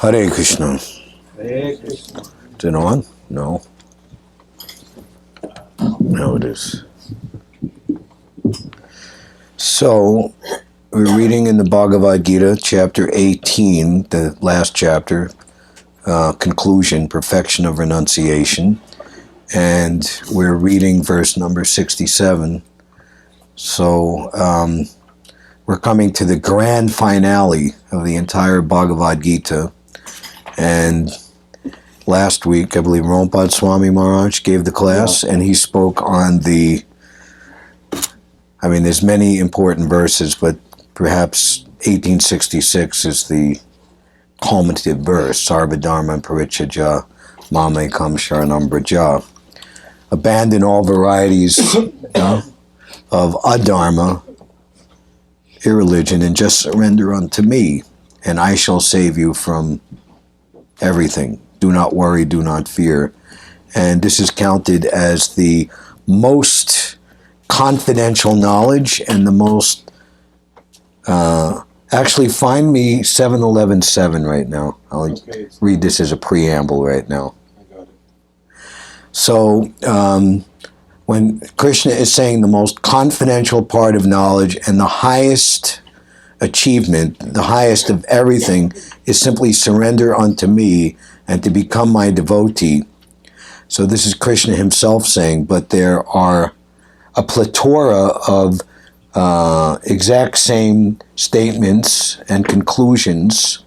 Hare Krishna. Hare Krishna. Is it on? No. No, it is. So, we're reading in the Bhagavad-gita, chapter 18, the last chapter, conclusion, perfection of renunciation. And we're reading verse number 67. So, we're coming to the grand finale of the entire Bhagavad-gita. And last week, I believe Rompad Swami Maharaj gave the class, and he spoke on there's many important verses, but perhaps 1866 is the culminative verse, Sarva Dharma Parichaja Mamekam Sharanam Braja. Abandon all varieties of adharma, irreligion, and just surrender unto me, and I shall save you from everything. Do not worry, do not fear. And this is counted as the most confidential knowledge and the most, actually find me 7:11:7 right now. I'll read this as a preamble right now. I got it. So, when Krishna is saying the most confidential part of knowledge and the highest achievement, the highest of everything, is simply surrender unto me and to become my devotee. So this is Krishna himself saying, but there are a plethora of exact same statements and conclusions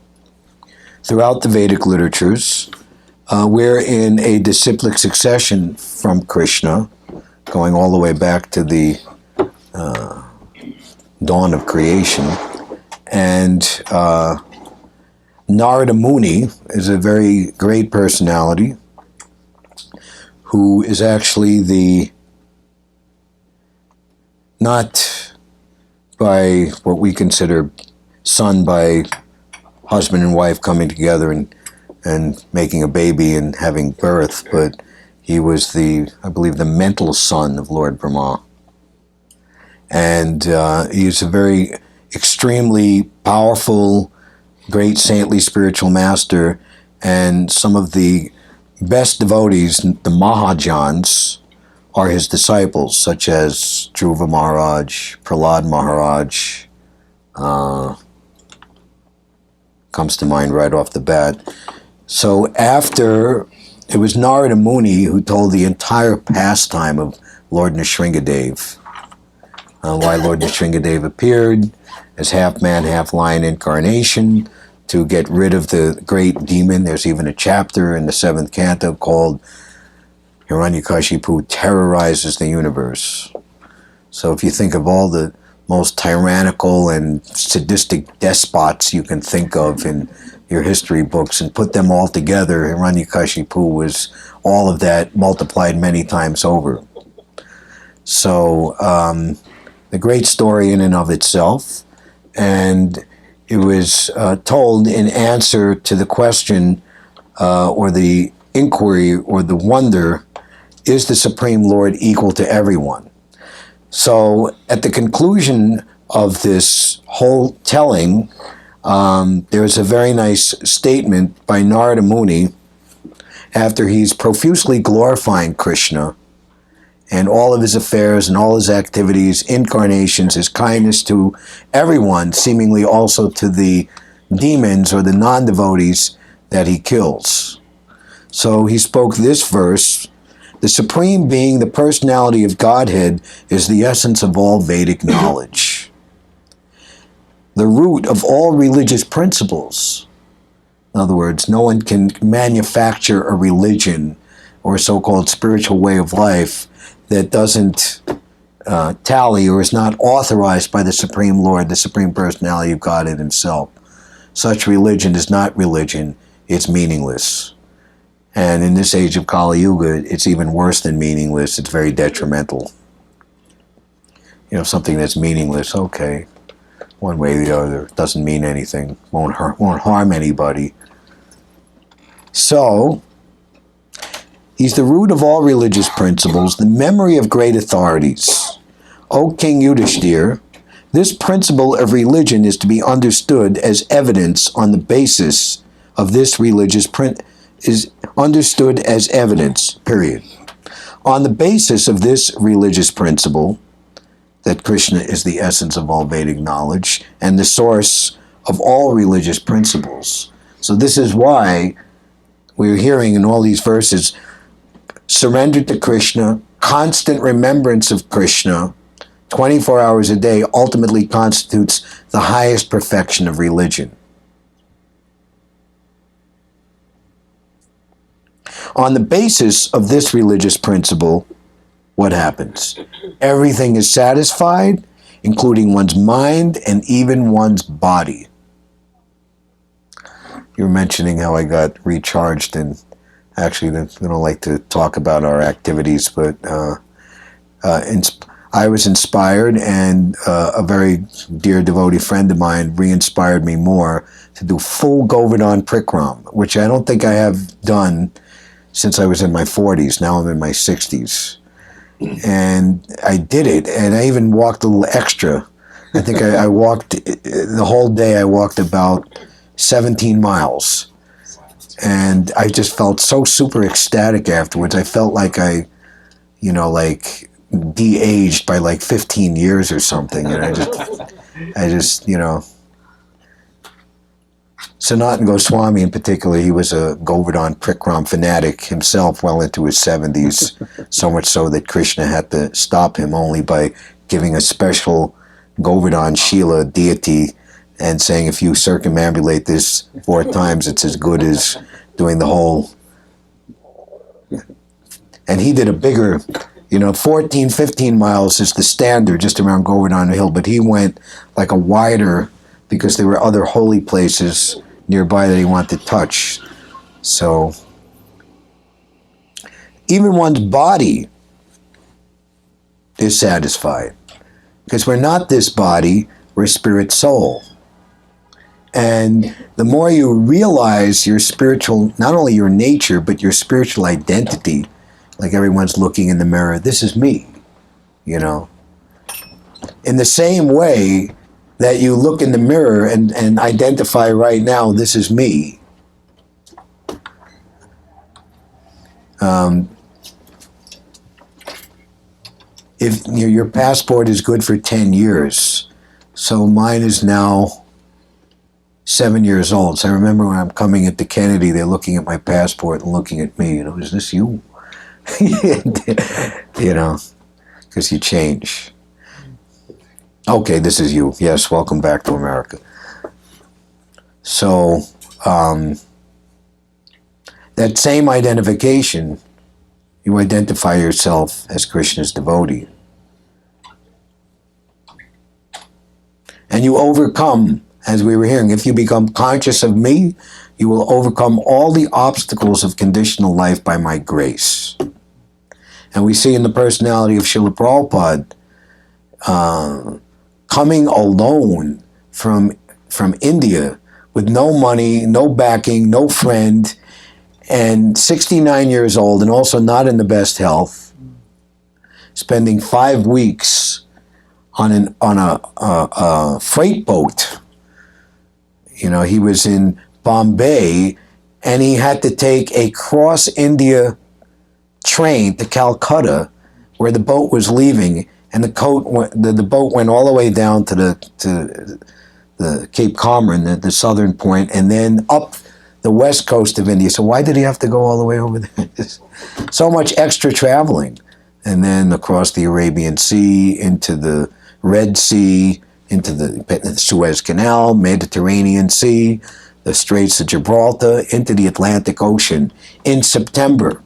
throughout the Vedic literatures. We're in a disciplic succession from Krishna, going all the way back to the dawn of creation. And Narada Muni is a very great personality who is actually not by what we consider son by husband and wife coming together and making a baby and having birth, but he was the mental son of Lord Brahma. And he's a very extremely powerful, great saintly spiritual master, and some of the best devotees, the Mahajans, are his disciples, such as Dhruva Maharaj, Prahlad Maharaj, comes to mind right off the bat. So after, it was Narada Muni who told the entire pastime of Lord Nrsingadev, why Lord Nrsingadev appeared as half-man, half-lion incarnation to get rid of the great demon. There's even a chapter in the 7th canto called Hiranyakashipu Terrorizes the Universe. So if you think of all the most tyrannical and sadistic despots you can think of in your history books and put them all together, Hiranyakashipu was all of that multiplied many times over. So the great story in and of itself, and it was told in answer to the question or the inquiry or the wonder, is the Supreme Lord equal to everyone? So at the conclusion of this whole telling, there's a very nice statement by Narada Muni after he's profusely glorifying Krishna and all of his affairs and all his activities, incarnations, his kindness to everyone, seemingly also to the demons or the non-devotees that he kills. So he spoke this verse, the Supreme Being, the personality of Godhead, is the essence of all Vedic knowledge, the root of all religious principles. In other words, no one can manufacture a religion or a so-called spiritual way of life that doesn't tally or is not authorized by the Supreme Lord, the Supreme Personality of Godhead himself. Such religion is not religion, it's meaningless. And in this age of Kali Yuga, it's even worse than meaningless, it's very detrimental. Something that's meaningless, okay, one way or the other, doesn't mean anything, won't harm anybody. So, he's the root of all religious principles, the memory of great authorities. O King Yudhishthir, this principle of religion is to be understood as evidence on the basis of this religious print is understood as evidence, period. On the basis of this religious principle, that Krishna is the essence of all Vedic knowledge and the source of all religious principles. So this is why we're hearing in all these verses, surrender to Krishna, constant remembrance of Krishna, 24 hours a day, ultimately constitutes the highest perfection of religion. On the basis of this religious principle, what happens? Everything is satisfied, including one's mind and even one's body. You were mentioning how I got recharged, and actually we don't like to talk about our activities, but I was inspired, and a very dear devotee friend of mine re-inspired me more to do full Govardhan Prikram, which I don't think I have done since I was in my 40s. Now I'm in my 60s. And I did it, and I even walked a little extra. I think I walked, the whole day I walked about 17 miles. And I just felt so super ecstatic afterwards. I felt like I, like de-aged by like 15 years or something. And I just, Sanatana Goswami in particular, he was a Govardhan Prikram fanatic himself well into his 70s, so much so that Krishna had to stop him only by giving a special Govardhan Shila deity and saying if you circumambulate this 4 times, it's as good as doing the whole. And he did a bigger, 14, 15 miles is the standard just around Govardhan Hill, but he went like a wider, because there were other holy places nearby that he wanted to touch. So even one's body is satisfied, because we're not this body, we're spirit soul. And the more you realize your spiritual, not only your nature, but your spiritual identity, like everyone's looking in the mirror, this is me, In the same way that you look in the mirror and identify right now, this is me. If your passport is good for 10 years, so mine is now 7 years old. So I remember when I'm coming into Kennedy, they're looking at my passport and looking at me, is this you? Because you change. Okay, this is you. Yes, welcome back to America. So, that same identification, you identify yourself as Krishna's devotee. And you overcome, as we were hearing, if you become conscious of me, you will overcome all the obstacles of conditional life by my grace. And we see in the personality of Srila Prabhupada, coming alone from India with no money, no backing, no friend, and 69 years old, and also not in the best health, spending 5 weeks on a freight boat. He was in Bombay, and he had to take a cross-India train to Calcutta, where the boat was leaving. And the boat went all the way down to the Cape Comorin, the southern point, and then up the west coast of India. So why did he have to go all the way over there? So much extra traveling. And then across the Arabian Sea, into the Red Sea, into the Suez Canal, Mediterranean Sea, the Straits of Gibraltar, into the Atlantic Ocean in September.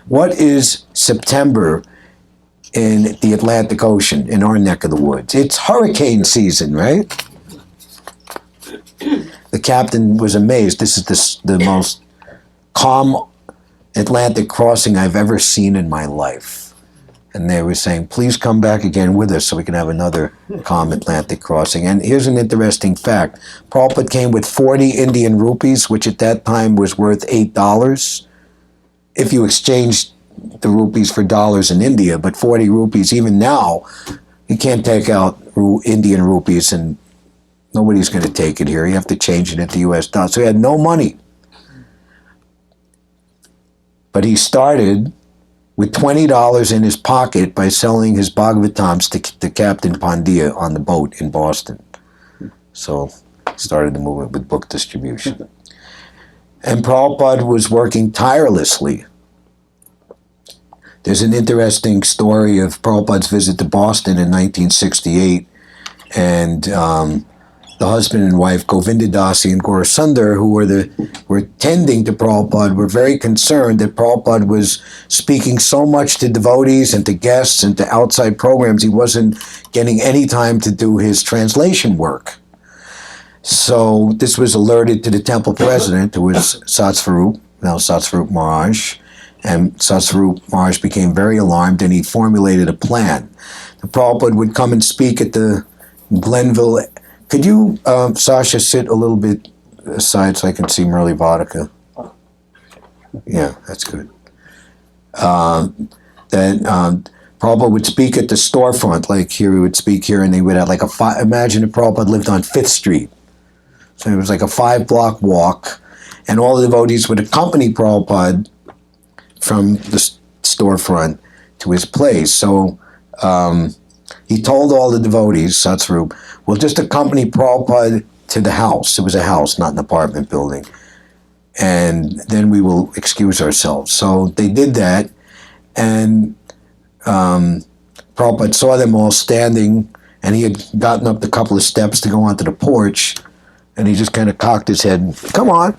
What is September in the Atlantic Ocean, in our neck of the woods? It's hurricane season, right? The captain was amazed. This is the most calm Atlantic crossing I've ever seen in my life. And they were saying, please come back again with us so we can have another calm Atlantic crossing. And here's an interesting fact. Prabhupada came with 40 Indian rupees, which at that time was worth $8. If you exchanged the rupees for dollars in India, but 40 rupees, even now, you can't take out Indian rupees and Nobody's going to take it here. You have to change it into U.S. dollars. So he had no money. But he started with $20 in his pocket by selling his Bhagavatams to Captain Pandya on the boat in Boston. So started the movement with book distribution. And Prabhupada was working tirelessly. There's an interesting story of Prabhupada's visit to Boston in 1968, and the husband and wife, Govinda Dasi and Gaurasundar, who were tending to Prabhupada, were very concerned that Prabhupada was speaking so much to devotees and to guests and to outside programs, he wasn't getting any time to do his translation work. So this was alerted to the temple president, who was Satsvarup, now Satsvarup Maharaj, and Satsvarup Maharaj became very alarmed, and he formulated a plan. The Prabhupada would come and speak at the Glenville. Could you, Sasha, sit a little bit aside so I can see Murli Vodka? Yeah, that's good. Prabhupada would speak at the storefront, like here he would speak here, and they would have like imagine if Prabhupada lived on 5th Street. So it was like a 5-block walk, and all the devotees would accompany Prabhupada from the storefront to his place. So he told all the devotees, Satsvarup, we'll just accompany Prabhupada to the house. It was a house, not an apartment building. And then we will excuse ourselves. So they did that, and Prabhupada saw them all standing, and he had gotten up the couple of steps to go onto the porch, and he just kind of cocked his head and, come on.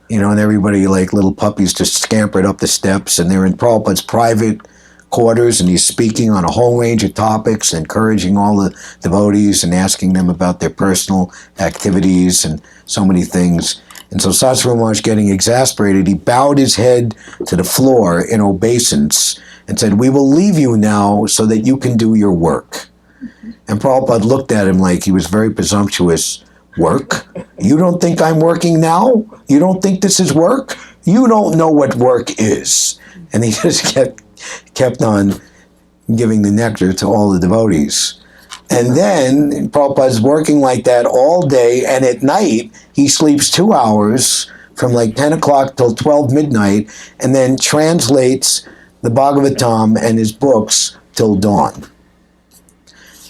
You know, and everybody, like little puppies, just scampered up the steps, and they're in Prabhupada's private quarters, and he's speaking on a whole range of topics, encouraging all the devotees and asking them about their personal activities and so many things. And so Satsvarup Maharaj, getting exasperated, he bowed his head to the floor in obeisance and said, we will leave you now so that you can do your work. And Prabhupada looked at him like he was very presumptuous. Work? You don't think I'm working now? You don't think this is work? You don't know what work is. And he just kept on giving the nectar to all the devotees. And then Prabhupada's working like that all day, and at night he sleeps 2 hours from like 10 o'clock till 12 midnight, and then translates the Bhagavatam and his books till dawn.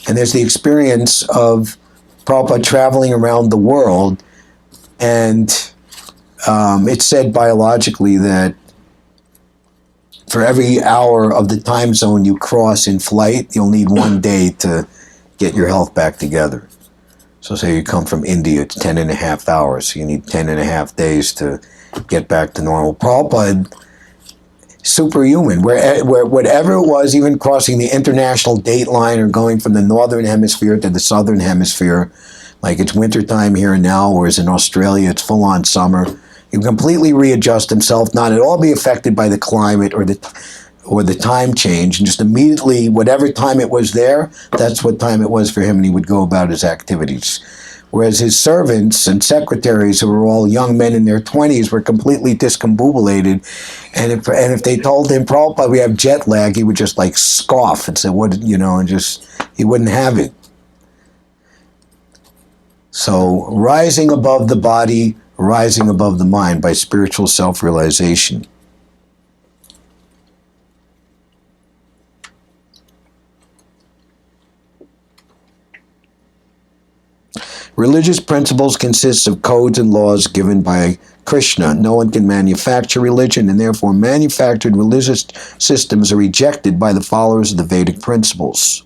And there's the experience of Prabhupada traveling around the world, and it's said biologically that for every hour of the time zone you cross in flight, you'll need 1 day to get your health back together. So say you come from India, it's 10 and a half hours, so you need 10 and a half days to get back to normal. Prabhupada, superhuman, where whatever it was, even crossing the international date line or going from the northern hemisphere to the southern hemisphere, like it's wintertime here and now, whereas in Australia it's full-on summer. He would completely readjust himself, not at all be affected by the climate or the time change, and just immediately, whatever time it was there, that's what time it was for him, and he would go about his activities. Whereas his servants and secretaries, who were all young men in their 20s, were completely discombobulated. And if they told him, Prabhupada, we have jet lag, he would just like scoff and say, what, you know, and just, he wouldn't have it. So rising above the body, rising above the mind by spiritual self-realization. Religious principles consist of codes and laws given by Krishna. No one can manufacture religion, and therefore manufactured religious systems are rejected by the followers of the Vedic principles.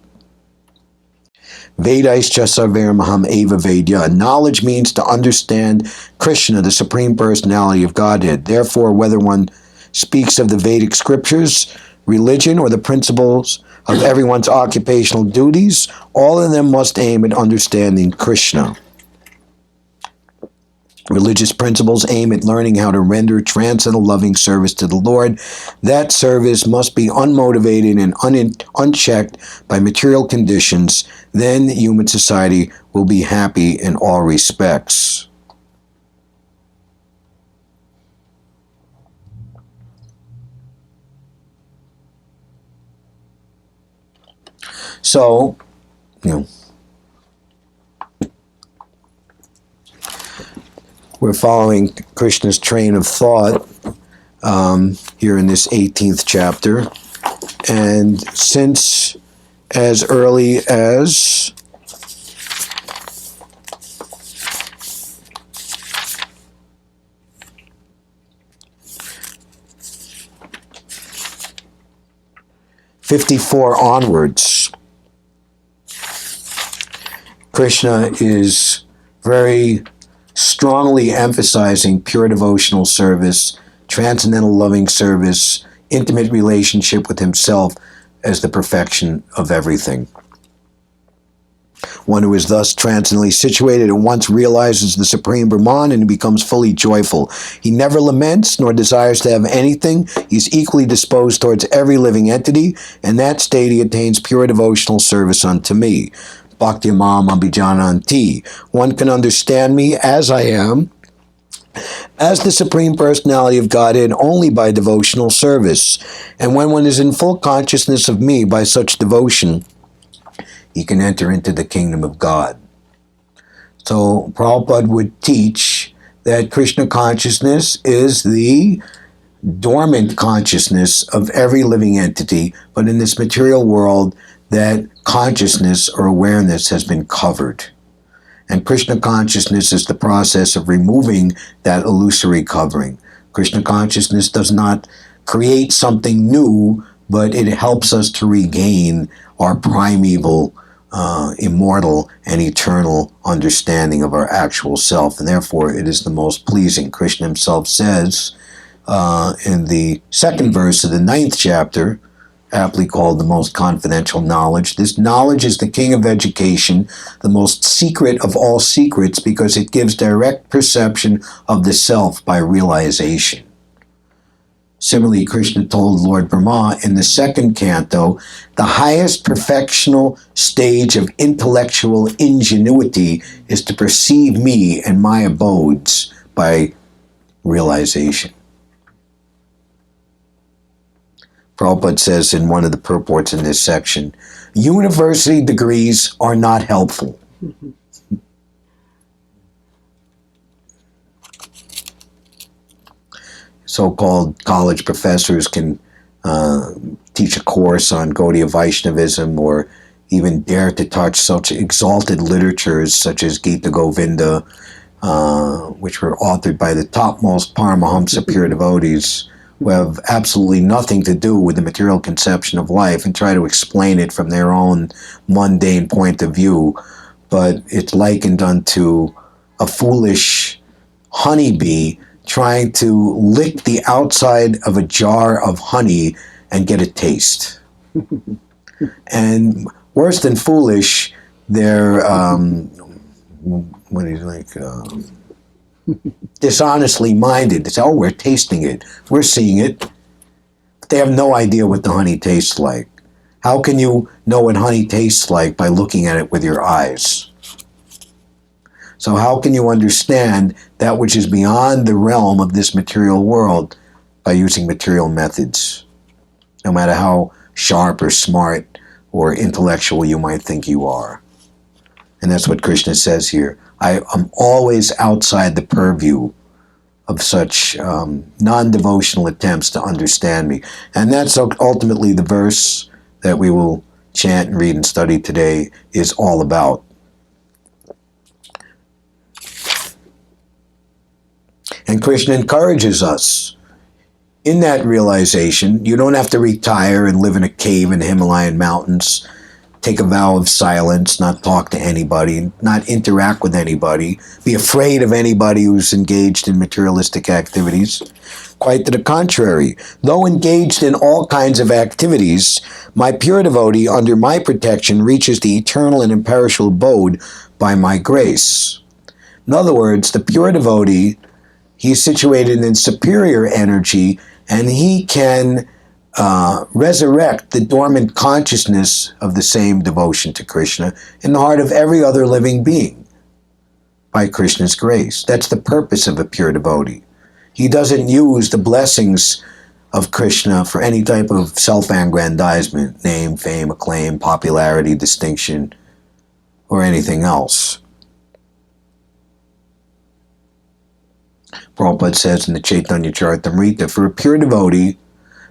Vedaischa sarvairmaham eva vedya. Knowledge means to understand Krishna, the Supreme Personality of Godhead. Therefore, whether one speaks of the Vedic scriptures, religion, or the principles of everyone's occupational duties, all of them must aim at understanding Krishna. Religious principles aim at learning how to render transcendental loving service to the Lord. That service must be unmotivated and unchecked by material conditions. Then human society will be happy in all respects. So, you know, We're following Krishna's train of thought here in this 18th chapter. And since as early as '54 onwards, Krishna is very strongly emphasizing pure devotional service, transcendental loving service, intimate relationship with himself as the perfection of everything. One who is thus transcendently situated at once realizes the Supreme Brahman and becomes fully joyful. He never laments nor desires to have anything. He's equally disposed towards every living entity. In that state he attains pure devotional service unto me. Bhakti Mam Abhijananti. One can understand me as I am, as the Supreme Personality of Godhead, only by devotional service. And when one is in full consciousness of me by such devotion, he can enter into the kingdom of God. So Prabhupada would teach that Krishna consciousness is the dormant consciousness of every living entity, but in this material world, that consciousness or awareness has been covered. And Krishna consciousness is the process of removing that illusory covering. Krishna consciousness does not create something new, but it helps us to regain our primeval, immortal, and eternal understanding of our actual self. And therefore, it is the most pleasing. Krishna himself says in the second verse of the 9th chapter, aptly called the most confidential knowledge. This knowledge is the king of education, the most secret of all secrets, because it gives direct perception of the self by realization. Similarly, Krishna told Lord Brahma in the 2nd canto, the highest perfectional stage of intellectual ingenuity is to perceive me and my abodes by realization. Prabhupada says in one of the purports in this section, university degrees are not helpful. So-called college professors can teach a course on Gaudiya Vaishnavism or even dare to touch such exalted literatures such as Gita Govinda, which were authored by the topmost Paramahamsa pure devotees, who have absolutely nothing to do with the material conception of life and try to explain it from their own mundane point of view. But it's likened unto a foolish honeybee trying to lick the outside of a jar of honey and get a taste. And worse than foolish, they're, dishonestly minded. They say, oh, we're tasting it. We're seeing it. But they have no idea what the honey tastes like. How can you know what honey tastes like by looking at it with your eyes? So how can you understand that which is beyond the realm of this material world by using material methods? No matter how sharp or smart or intellectual you might think you are. And that's what Krishna says here. I'm always outside the purview of such non-devotional attempts to understand me. And that's ultimately the verse that we will chant and read and study today is all about. And Krishna encourages us in that realization. You don't have to retire and live in a cave in the Himalayan mountains, take a vow of silence, not talk to anybody, not interact with anybody, be afraid of anybody who's engaged in materialistic activities. Quite to the contrary. Though engaged in all kinds of activities, my pure devotee under my protection reaches the eternal and imperishable abode by my grace. In other words, the pure devotee, he's situated in superior energy, and he can resurrect the dormant consciousness of the same devotion to Krishna in the heart of every other living being by Krishna's grace. That's the purpose of a pure devotee. He doesn't use the blessings of Krishna for any type of self-aggrandizement, name, fame, acclaim, popularity, distinction, or anything else. Prabhupada says in the Chaitanya Charitamrita, for a pure devotee,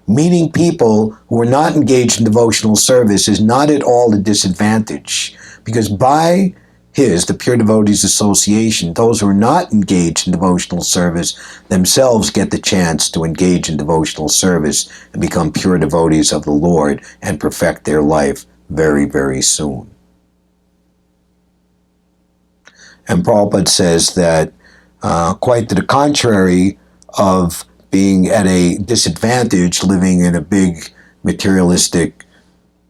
meeting people who are not engaged in devotional service is not at all a disadvantage, because by the pure devotees association, those who are not engaged in devotional service themselves get the chance to engage in devotional service and become pure devotees of the Lord and perfect their life very, very soon. And Prabhupada says that quite to the contrary of being at a disadvantage, living in a big materialistic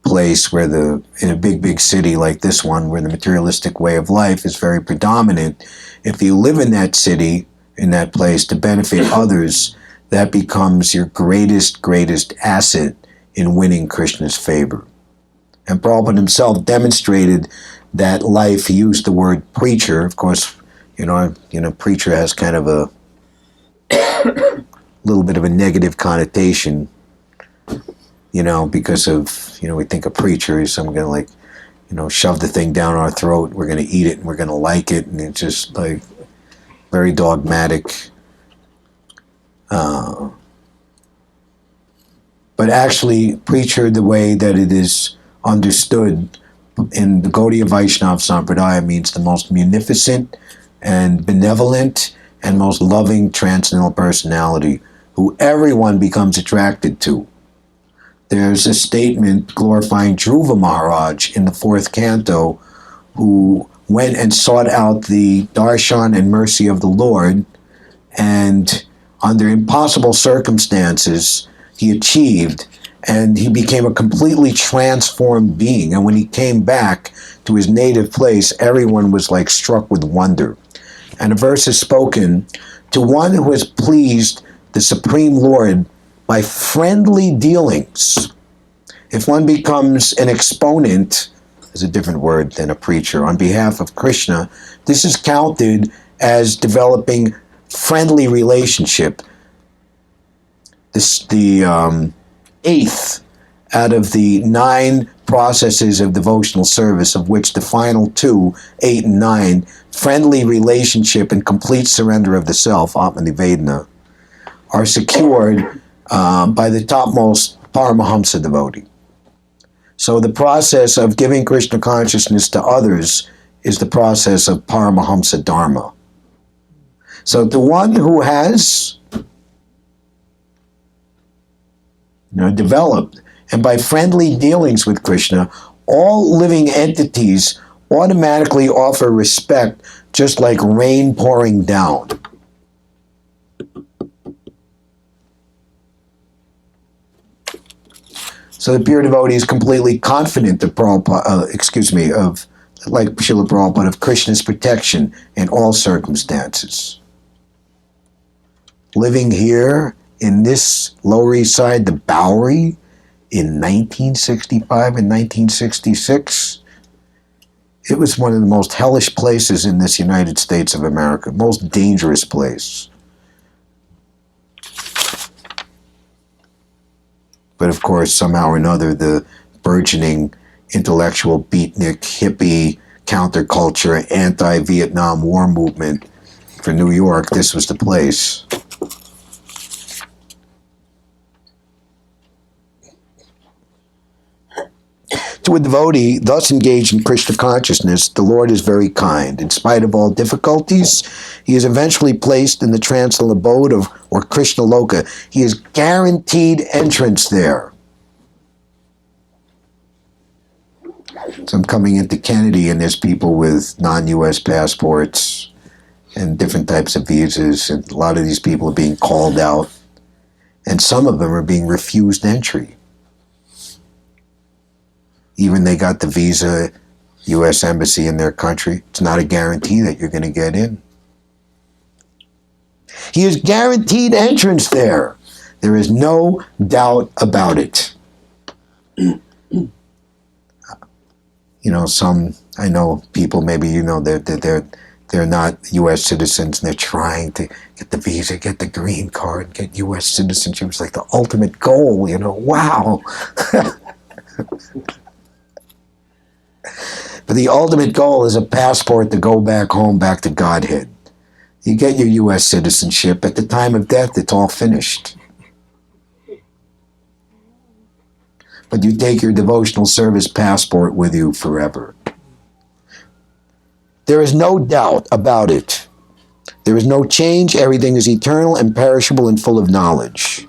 place in a big city like this one, where the materialistic way of life is very predominant, if you live in that city, in that place, to benefit others, that becomes your greatest asset in winning Krishna's favor. And Prabhupada himself demonstrated that life. He used the word preacher. Of course, preacher has kind of a little bit of a negative connotation, because of, we think a preacher is someone going to shove the thing down our throat, we're going to eat it and we're going to like it, and it's just like very dogmatic. But actually, preacher, the way that it is understood in the Gaudiya Vaishnava Sampradaya, means the most munificent and benevolent and most loving transcendental personality who everyone becomes attracted to. There's a statement glorifying Dhruva Maharaj in the 4th canto, who went and sought out the darshan and mercy of the Lord, and under impossible circumstances he achieved, and he became a completely transformed being. And when he came back to his native place, everyone was like struck with wonder. And a verse is spoken, to one who has pleased the Supreme Lord by friendly dealings. If one becomes an exponent, is a different word than a preacher, on behalf of Krishna, this is counted as developing friendly relationship. The 8th out of the 9 processes of devotional service, of which the final 2, 8 and 9, friendly relationship and complete surrender of the self, Atmanivedana, are secured by the topmost Paramahamsa devotee. So the process of giving Krishna consciousness to others is the process of Paramahamsa Dharma. So the one who has developed, and by friendly dealings with Krishna, all living entities automatically offer respect, just like rain pouring down. So the pure devotee is completely confident like Srila Prabhupada, of Krishna's protection in all circumstances. Living here in this Lower East Side, the Bowery, in 1965 and 1966, it was one of the most hellish places in this United States of America, most dangerous place. But of course, somehow or another, the burgeoning intellectual beatnik, hippie, counterculture, anti-Vietnam War movement for New York, this was the place. To a devotee thus engaged in Krishna consciousness, the Lord is very kind. In spite of all difficulties, he is eventually placed in the transcendental abode or Krishna Loka. He is guaranteed entrance there. So I'm coming into Kennedy, and there's people with non-U.S. passports and different types of visas, and a lot of these people are being called out, and some of them are being refused entry. Even they got the visa, U.S. Embassy in their country, it's not a guarantee that you're going to get in. He is guaranteed entrance there. There is no doubt about it. I know people, maybe they're not U.S. citizens, and they're trying to get the visa, get the green card, get U.S. citizenship. It's like the ultimate goal, wow. But the ultimate goal is a passport to go back home, back to Godhead. You get your U.S. citizenship. At the time of death, it's all finished. But you take your devotional service passport with you forever. There is no doubt about it. There is no change. Everything is eternal and perishable and full of knowledge.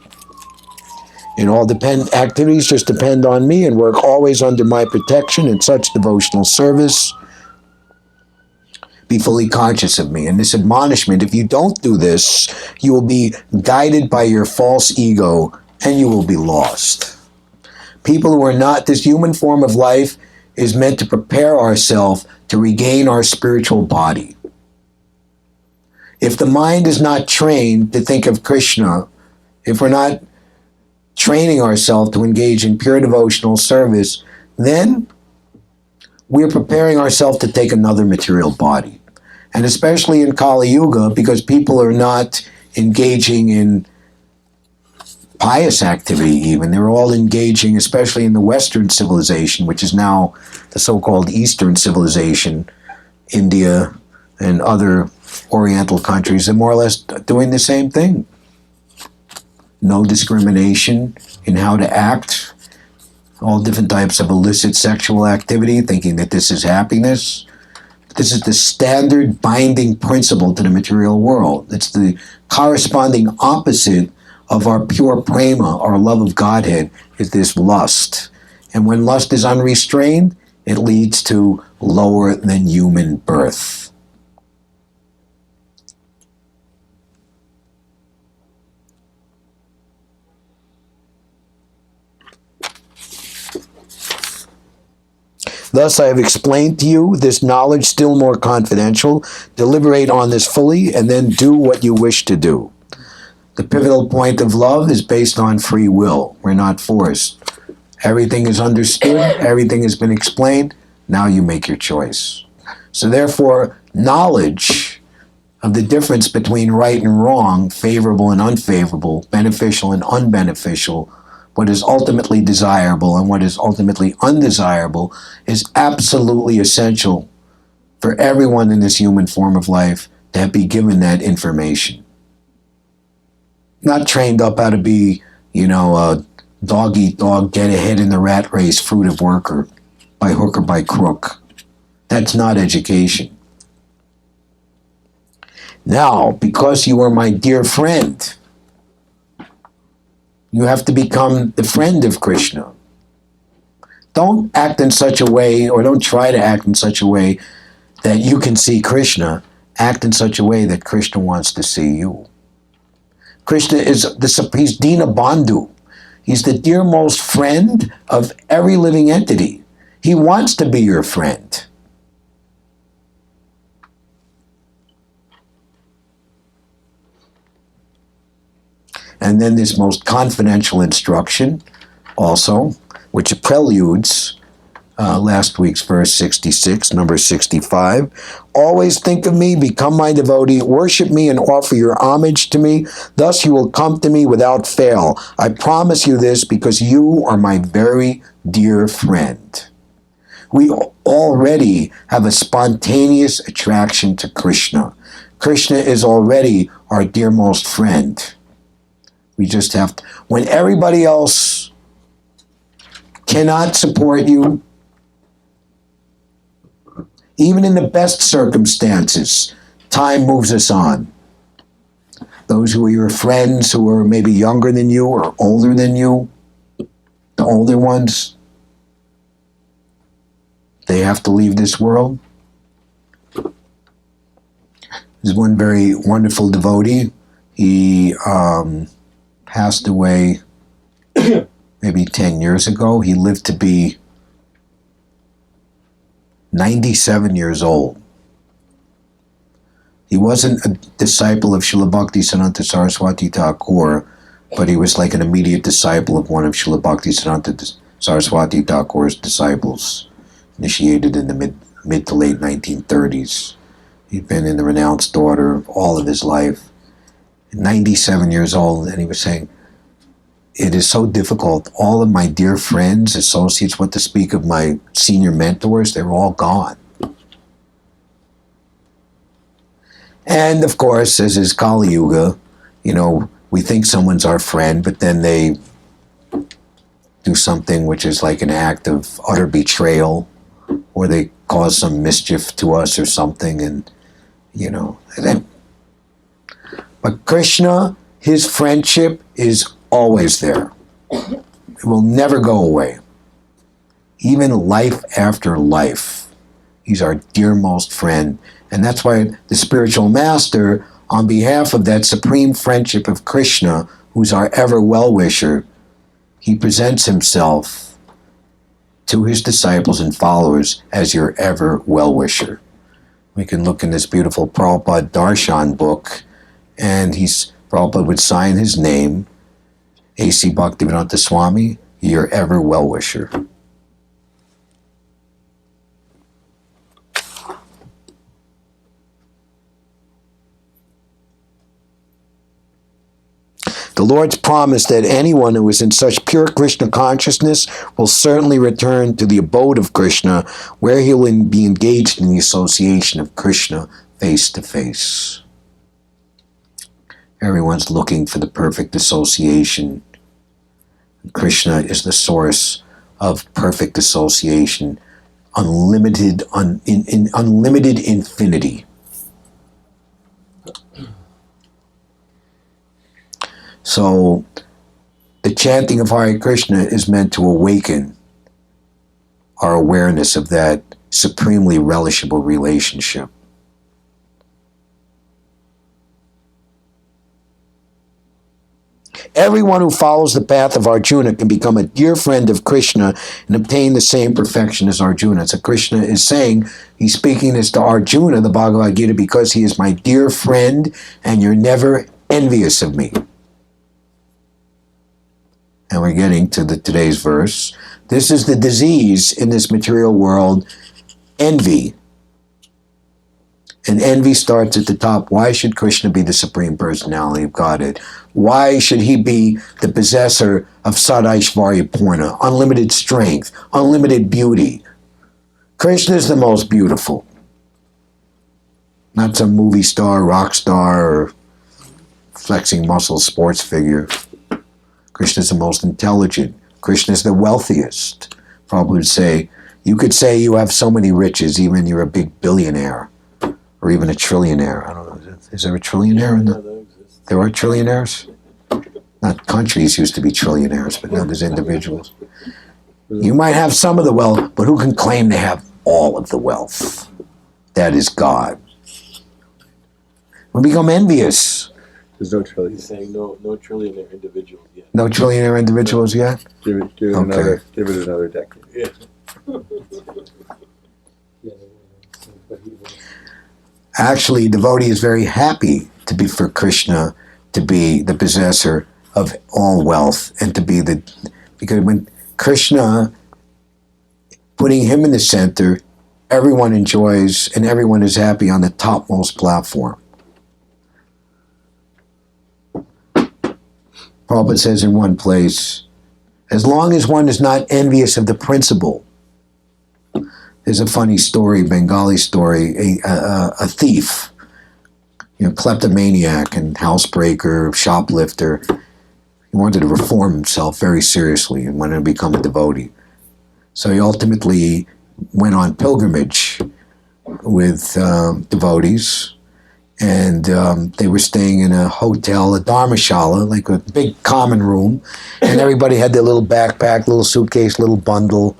And all activities just depend on me and work always under my protection in such devotional service. Be fully conscious of me. And this admonishment, if you don't do this, you will be guided by your false ego and you will be lost. People who are not, this human form of life is meant to prepare ourselves to regain our spiritual body. If the mind is not trained to think of Krishna, if we're not training ourselves to engage in pure devotional service, then we're preparing ourselves to take another material body. And especially in Kali Yuga, because people are not engaging in pious activity even. They're all engaging, especially in the Western civilization, which is now the so-called Eastern civilization, India and other Oriental countries. They're more or less doing the same thing. No discrimination in how to act. All different types of illicit sexual activity, thinking that this is happiness. This is the standard binding principle to the material world. It's the corresponding opposite of our pure prema, our love of Godhead, is this lust. And when lust is unrestrained, it leads to lower than human birth. Thus I have explained to you this knowledge still more confidential. Deliberate on this fully and then do what you wish to do. The pivotal point of love is based on free will. We're not forced. Everything is understood. Everything has been explained. Now you make your choice. So therefore, knowledge of the difference between right and wrong, favorable and unfavorable, beneficial and unbeneficial, what is ultimately desirable and what is ultimately undesirable is absolutely essential for everyone in this human form of life to be given that information. Not trained up how to be, a dog eat dog, get ahead in the rat race, fruit of worker, by hook or by crook. That's not education. Now, because you are my dear friend, you have to become the friend of Krishna. Don't act in such a way, or don't try to act in such a way that you can see Krishna. Act in such a way that Krishna wants to see you. Krishna he's Dina Bandhu. He's the dearmost friend of every living entity. He wants to be your friend. And then this most confidential instruction also, which preludes last week's verse 66, number 65. Always think of me, become my devotee, worship me and offer your homage to me. Thus you will come to me without fail. I promise you this because you are my very dear friend. We already have a spontaneous attraction to Krishna. Krishna is already our dearmost friend. We just have to, when everybody else cannot support you, even in the best circumstances, time moves us on. Those who are your friends who are maybe younger than you or older than you, the older ones, they have to leave this world. There's one very wonderful devotee. He passed away maybe 10 years ago. He lived to be 97 years old. He wasn't a disciple of Srila Bhaktisiddhanta Saraswati Thakur, but he was like an immediate disciple of one of Srila Bhaktisiddhanta Saraswati Thakur's disciples, initiated in the mid to late 1930s. He'd been in the renounced order all of his life. 97 years old, and he was saying, it is so difficult. All of my dear friends, associates, what to speak of my senior mentors, they're all gone. And of course, as is Kali Yuga, we think someone's our friend, but then they do something which is like an act of utter betrayal, or they cause some mischief to us or something, and but Krishna, his friendship is always there. It will never go away. Even life after life, he's our dearmost friend. And that's why the spiritual master, on behalf of that supreme friendship of Krishna, who's our ever well-wisher, he presents himself to his disciples and followers as your ever well-wisher. We can look in this beautiful Prabhupada Darshan book, and Prabhupada would sign his name, A.C. Bhaktivedanta Swami, your ever well-wisher. The Lord's promise that anyone who is in such pure Krishna consciousness will certainly return to the abode of Krishna, where he will be engaged in the association of Krishna face to face. Everyone's looking for the perfect association. Krishna is the source of perfect association, unlimited infinity. So the chanting of Hare Krishna is meant to awaken our awareness of that supremely relishable relationship. Everyone who follows the path of Arjuna can become a dear friend of Krishna and obtain the same perfection as Arjuna. So Krishna is saying, he's speaking this to Arjuna, the Bhagavad-gita, because he is my dear friend and you're never envious of me. And we're getting to today's verse. This is the disease in this material world, envy. And envy starts at the top. Why should Krishna be the Supreme Personality of Godhead? Why should he be the possessor of Sadaishvarya Purna, unlimited strength, unlimited beauty? Krishna is the most beautiful. Not some movie star, rock star, or flexing muscle sports figure. Krishna is the most intelligent. Krishna is the wealthiest. Prabhupada would say, you could say you have so many riches, even you're a big billionaire. Or even a trillionaire. I don't know. Is there a trillionaire in the? There are trillionaires? Not countries used to be trillionaires, but now there's individuals. You might have some of the wealth, but who can claim to have all of the wealth? That is God. We become envious. There's no trillionaire. He's saying no trillionaire individuals yet. No trillionaire individuals yet? Give it another decade. Yeah. Actually, a devotee is very happy to be for Krishna, to be the possessor of all wealth, and to be because when Krishna, putting him in the center, everyone enjoys and everyone is happy on the topmost platform. Prabhupada says in one place, as long as one is not envious of the principle. There's a funny story, Bengali story, a thief, kleptomaniac and housebreaker, shoplifter. He wanted to reform himself very seriously and wanted to become a devotee. So he ultimately went on pilgrimage with devotees, and they were staying in a hotel, a dharmashala, like a big common room, and everybody had their little backpack, little suitcase, little bundle.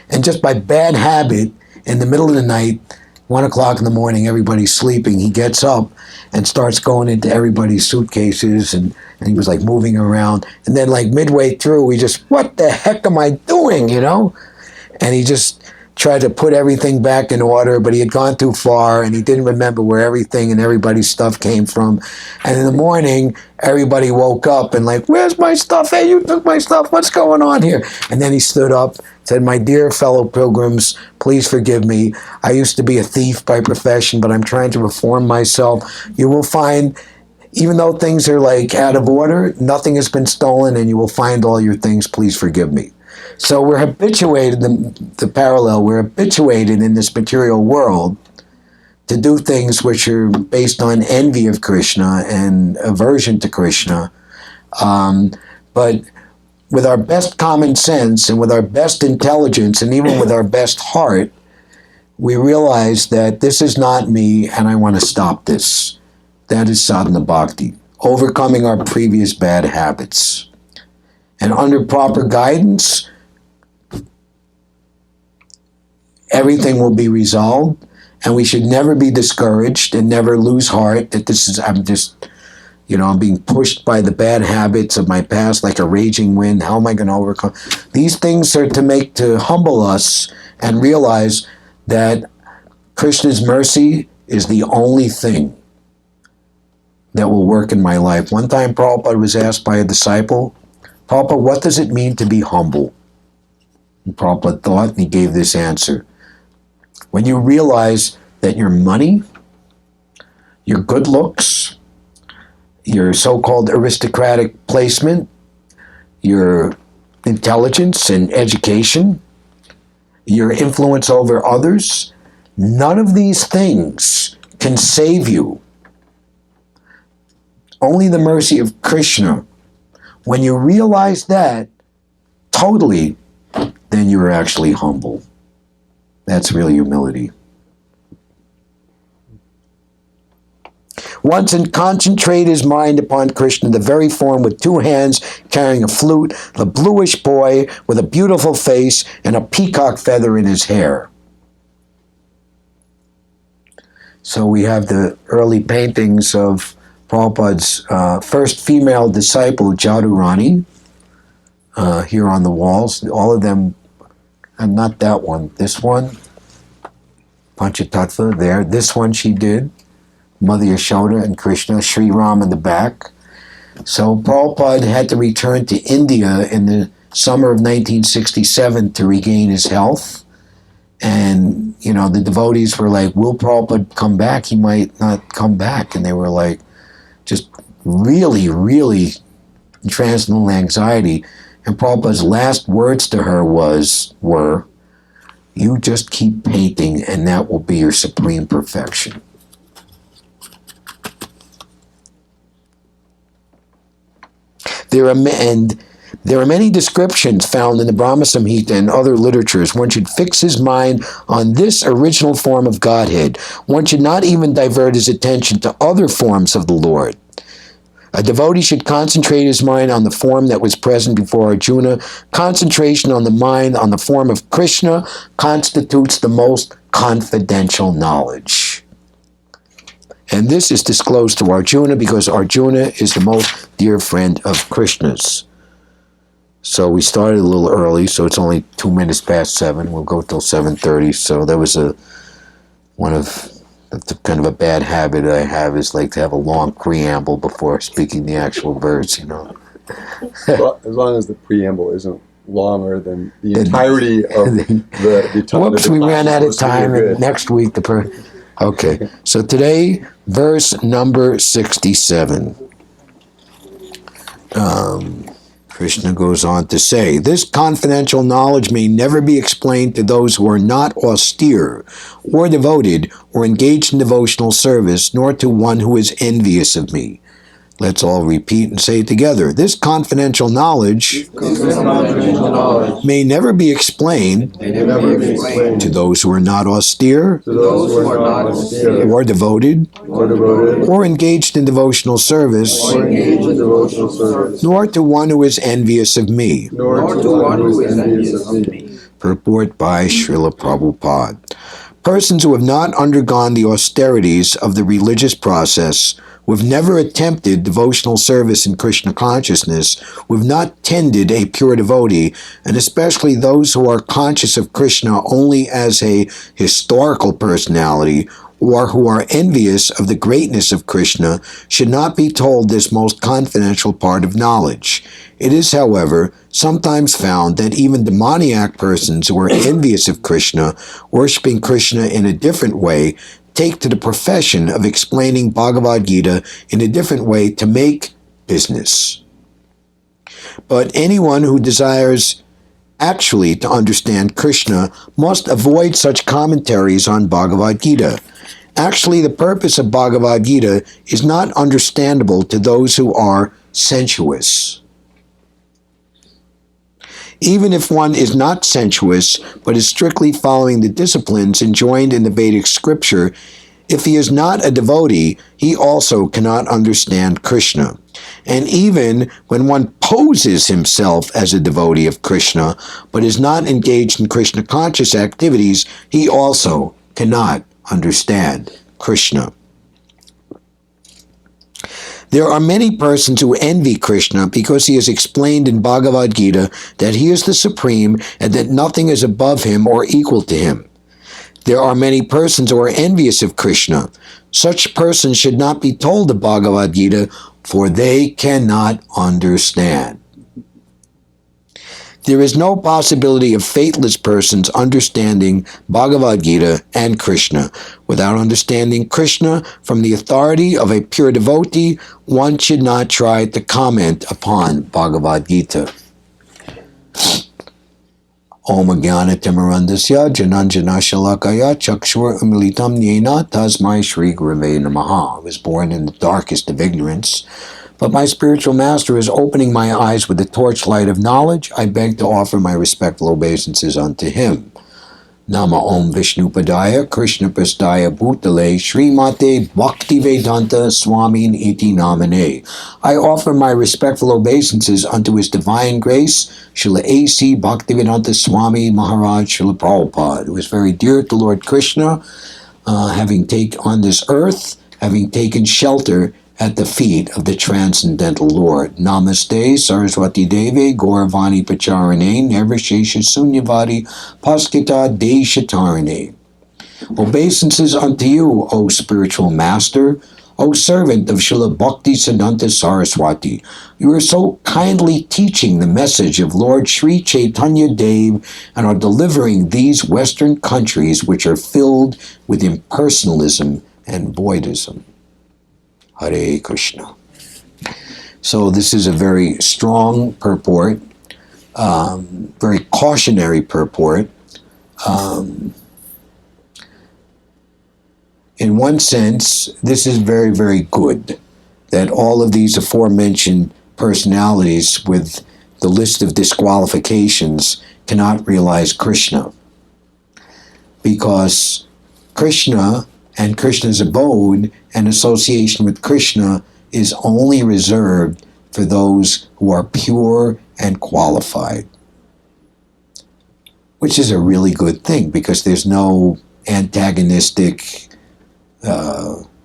And just by bad habit, in the middle of the night, 1 o'clock in the morning, everybody's sleeping, he gets up and starts going into everybody's suitcases, and he was like moving around. And then like midway through, he just, what the heck am I doing, And he just tried to put everything back in order, but he had gone too far and he didn't remember where everything and everybody's stuff came from. And in the morning, everybody woke up and like, where's my stuff? Hey, you took my stuff. What's going on here? And then he stood up, said, my dear fellow pilgrims, please forgive me. I used to be a thief by profession, but I'm trying to reform myself. You will find, even though things are like out of order, nothing has been stolen and you will find all your things. Please forgive me. So we're habituated, the parallel, we're habituated in this material world to do things which are based on envy of Krishna and aversion to Krishna. But with our best common sense and with our best intelligence and even with our best heart, we realize that this is not me and I want to stop this. That is sadhana bhakti, overcoming our previous bad habits. And under proper guidance, everything will be resolved, and we should never be discouraged and never lose heart that this is, I'm being pushed by the bad habits of my past like a raging wind. How am I going to overcome? These things are to humble us and realize that Krishna's mercy is the only thing that will work in my life. One time Prabhupada was asked by a disciple, Prabhupada, what does it mean to be humble? And Prabhupada thought and he gave this answer. When you realize that your money, your good looks, your so-called aristocratic placement, your intelligence and education, your influence over others, none of these things can save you. Only the mercy of Krishna. When you realize that totally, then you are actually humble. That's really humility. Once and concentrate his mind upon Krishna, the very form with two hands carrying a flute, the bluish boy with a beautiful face and a peacock feather in his hair. So we have the early paintings of Prabhupada's first female disciple, Jadurani, here on the walls. All of them, and not that one, this one, Panchatattva there. This one she did, Mother Yashoda and Krishna, Sri Ram in the back. So Prabhupada had to return to India in the summer of 1967 to regain his health. And, the devotees were like, will Prabhupada come back? He might not come back. And they were like, just really, really transcendental anxiety. And Prabhupada's last words to her were, you just keep painting and that will be your supreme perfection. There are many descriptions found in the Brahma Samhita and other literatures. One should fix his mind on this original form of Godhead. One should not even divert his attention to other forms of the Lord. A devotee should concentrate his mind on the form that was present before Arjuna. Concentration on the mind on the form of Krishna constitutes the most confidential knowledge. And this is disclosed to Arjuna because Arjuna is the most dear friend of Krishna's. So we started a little early, so it's only 2 minutes past 7. We'll go till 7:30. So that was kind of a bad habit I have is like to have a long preamble before speaking the actual verse, Well, as long as the preamble isn't longer than the entirety of the time. Whoops, we ran out of time, and next week Okay, so today, verse number 67. Krishna goes on to say, this confidential knowledge may never be explained to those who are not austere or devoted or engaged in devotional service, nor to one who is envious of me. Let's all repeat and say it together. This confidential knowledge may never be explained to those who are not austere or devoted or engaged in devotional service, nor to one who is envious of me. Purport by Srila Prabhupada. Persons who have not undergone the austerities of the religious process, who have never attempted devotional service in Krishna consciousness, who have not tended a pure devotee, and especially those who are conscious of Krishna only as a historical personality, or who are envious of the greatness of Krishna, should not be told this most confidential part of knowledge. It is, however, sometimes found that even demoniac persons who are envious of Krishna, worshipping Krishna in a different way, take to the profession of explaining Bhagavad-gita in a different way to make business. But anyone who desires actually to understand Krishna must avoid such commentaries on Bhagavad-gita. Actually, the purpose of Bhagavad-gita is not understandable to those who are sensuous. Even if one is not sensuous, but is strictly following the disciplines enjoined in the Vedic scripture, if he is not a devotee, he also cannot understand Krishna. And even when one poses himself as a devotee of Krishna, but is not engaged in Krishna conscious activities, he also cannot understand Krishna. There are many persons who envy Krishna because he has explained in Bhagavad Gita that he is the supreme and that nothing is above him or equal to him. There are many persons who are envious of Krishna. Such persons should not be told the Bhagavad Gita, for they cannot understand. There is no possibility of faithless persons understanding Bhagavad Gita and Krishna. Without understanding Krishna from the authority of a pure devotee, one should not try to comment upon Bhagavad Gita. Om Jnana-timirandasya Jananjana Shalakaya Chakshur Umilitam Nyena Tasmai Shri Gurave Namaha. I was born in the darkest of ignorance, but my spiritual master is opening my eyes with the torchlight of knowledge. I beg to offer my respectful obeisances unto him. Nama Om Vishnupadaya Krishna Prasthaya Bhutale Srimate Bhaktivedanta Swamin Iti Namane. I offer my respectful obeisances unto His Divine Grace, Srila A.C. Bhaktivedanta Swami Maharaj Srila Prabhupada, who is very dear to Lord Krishna, having taken on this earth, having taken shelter at the feet of the Transcendental Lord. Namaste, Saraswati Deve, Gauravani Pacharane, Nirvishesha Sunyavadi, Paskita Deshatarane. Obeisances unto you, O spiritual master, O servant of Srila Bhakti Siddhanta Saraswati. You are so kindly teaching the message of Lord Sri Chaitanya Dev and are delivering these Western countries which are filled with impersonalism and voidism. Hare Krishna. So this is a very strong purport, very cautionary purport. In one sense, this is very, very good that all of these aforementioned personalities with the list of disqualifications cannot realize Krishna. Because Krishna and Krishna's abode and association with Krishna is only reserved for those who are pure and qualified. Which is a really good thing, because there's no antagonistic,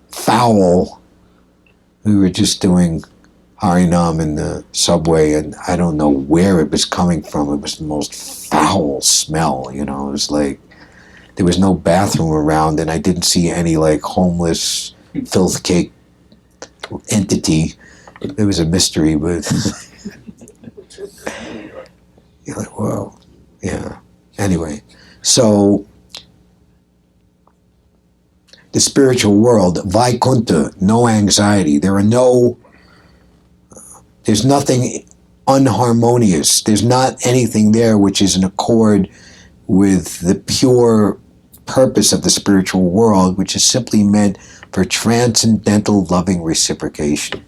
foul. We were just doing Harinam in the subway, and I don't know where it was coming from. It was the most foul smell, you know. It was like there was no bathroom around, and I didn't see any like homeless filth cake entity. It was a mystery, but you're like, whoa, yeah. Anyway, so the spiritual world, Vaikuntha, no anxiety. There's nothing unharmonious. There's not anything there which is in accord with the pure purpose of the spiritual world, which is simply meant for transcendental loving reciprocation.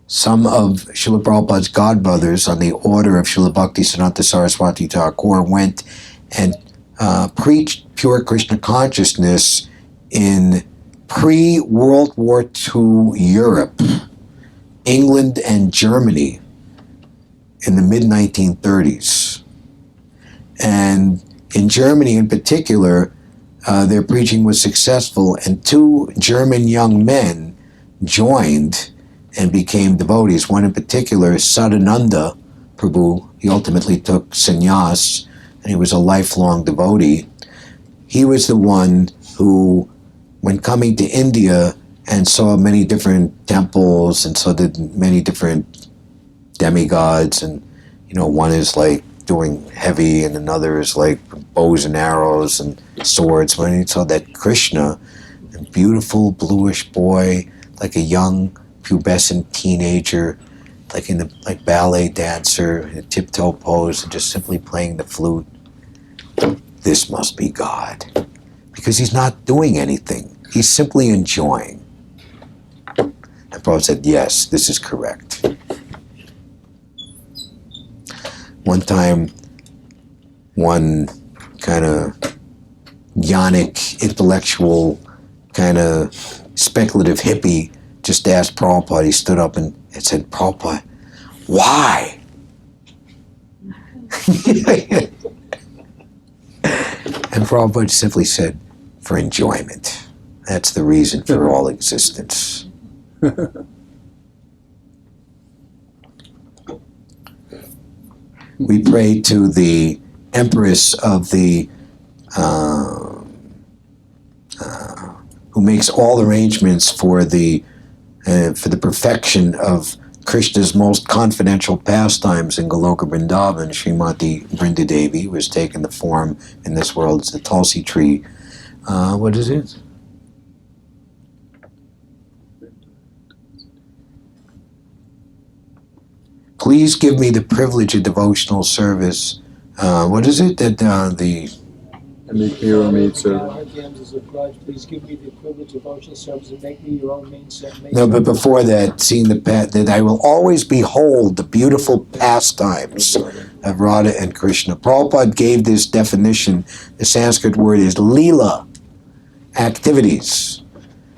Some of Srila Prabhupada's godbrothers on the order of Srila Bhakti Siddhanta Saraswati Thakur went and preached pure Krishna consciousness in pre-World War II Europe, England and Germany in the mid-1930s. And in Germany in particular, their preaching was successful, and two German young men joined and became devotees. One in particular, Sadananda Prabhu. He ultimately took sannyas, and he was a lifelong devotee. He was the one who, when coming to India and saw many different temples and saw many different demigods, and one is like doing heavy and another is like bows and arrows and swords. When he saw that Krishna, a beautiful bluish boy, like a young pubescent teenager, like ballet dancer in a tiptoe pose and just simply playing the flute, this must be God. because he's not doing anything. He's simply enjoying. And Prabhupada said, yes, this is correct. One time, one kind of yonic, intellectual, kind of speculative hippie just asked Prabhupada, he stood up and said, Prabhupada, why? And Prabhupada simply said, for enjoyment. That's the reason for all existence. We pray to the Empress of the who makes all arrangements for the perfection of Krishna's most confidential pastimes in Goloka Vrindavan. Srimati Vrindadevi was taken the form in this world as the Tulsi tree. What is it? Please give me the privilege of devotional service. What is it that And make me your maid servant. Please give me the privilege of devotional service and make me your own maid servant. No, but before that, seeing that I will always behold the beautiful pastimes of Radha and Krishna. Prabhupada gave this definition. The Sanskrit word is lila, activities.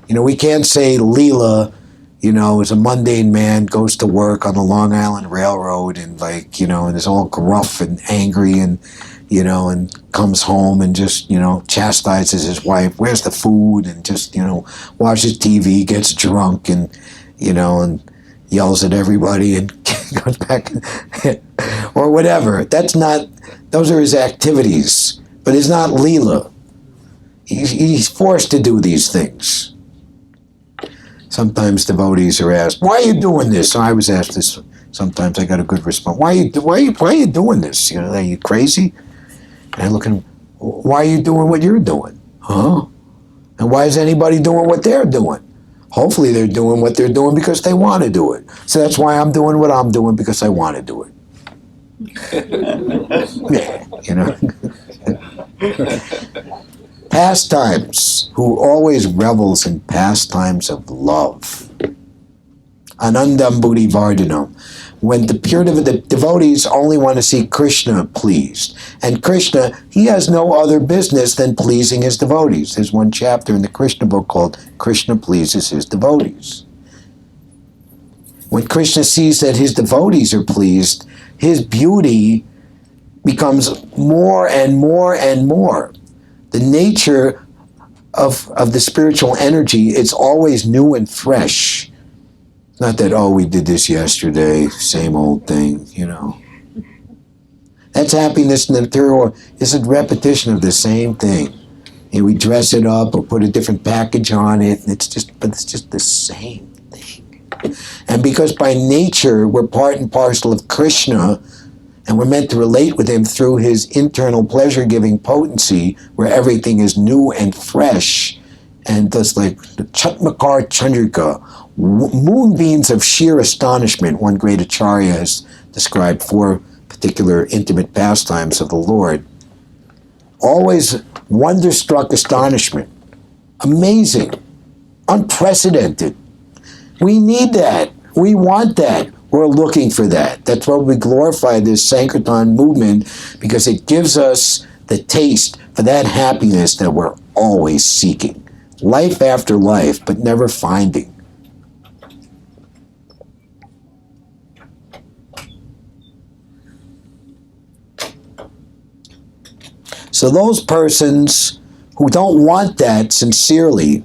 We can't say lila, as a mundane man goes to work on the Long Island Railroad and and is all gruff and angry and comes home and just, chastises his wife, where's the food, and just, watches TV, gets drunk and, and yells at everybody and goes back or whatever. Those are his activities, but it's not Leela. He's forced to do these things. Sometimes devotees are asked, why are you doing this? So I was asked this, sometimes I got a good response. Why are you doing this? Are you crazy? And I look at him, why are you doing what you're doing? Huh? And why is anybody doing what they're doing? Hopefully they're doing what they're doing because they want to do it. So that's why I'm doing what I'm doing, because I want to do it. Pastimes, who always revels in pastimes of love. Anandam Buddhi Vardhanam. When the pure devotees only want to see Krishna pleased. And Krishna, he has no other business than pleasing his devotees. There's one chapter in the Krishna book called Krishna Pleases His Devotees. When Krishna sees that his devotees are pleased, his beauty becomes more and more and more. The nature of the spiritual energy, it's always new and fresh. Not that, we did this yesterday, same old thing, That's happiness in the material world. It's a repetition of the same thing. And we dress it up or put a different package on it, and it's just the same thing. And because by nature we're part and parcel of Krishna, and we're meant to relate with him through his internal pleasure-giving potency, where everything is new and fresh, and just like the Chatmakar Chandrika, moonbeams of sheer astonishment. One great acharya has described 4 particular intimate pastimes of the Lord. Always wonderstruck astonishment. Amazing. Unprecedented. We need that. We want that. We're looking for that. That's why we glorify this Sankirtan movement, because it gives us the taste for that happiness that we're always seeking. Life after life, but never finding. So those persons who don't want that sincerely,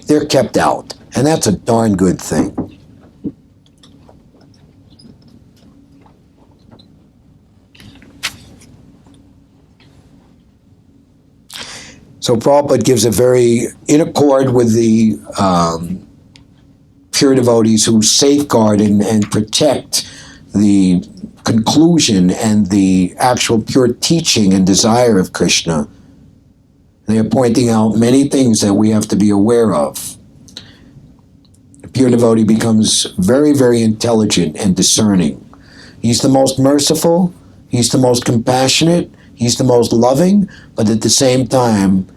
they're kept out. And that's a darn good thing. So Prabhupada gives a very, in accord with the pure devotees who safeguard and protect the conclusion and the actual pure teaching and desire of Krishna. They are pointing out many things that we have to be aware of. The pure devotee becomes very, very intelligent and discerning. He's the most merciful, he's the most compassionate, he's the most loving, but at the same time,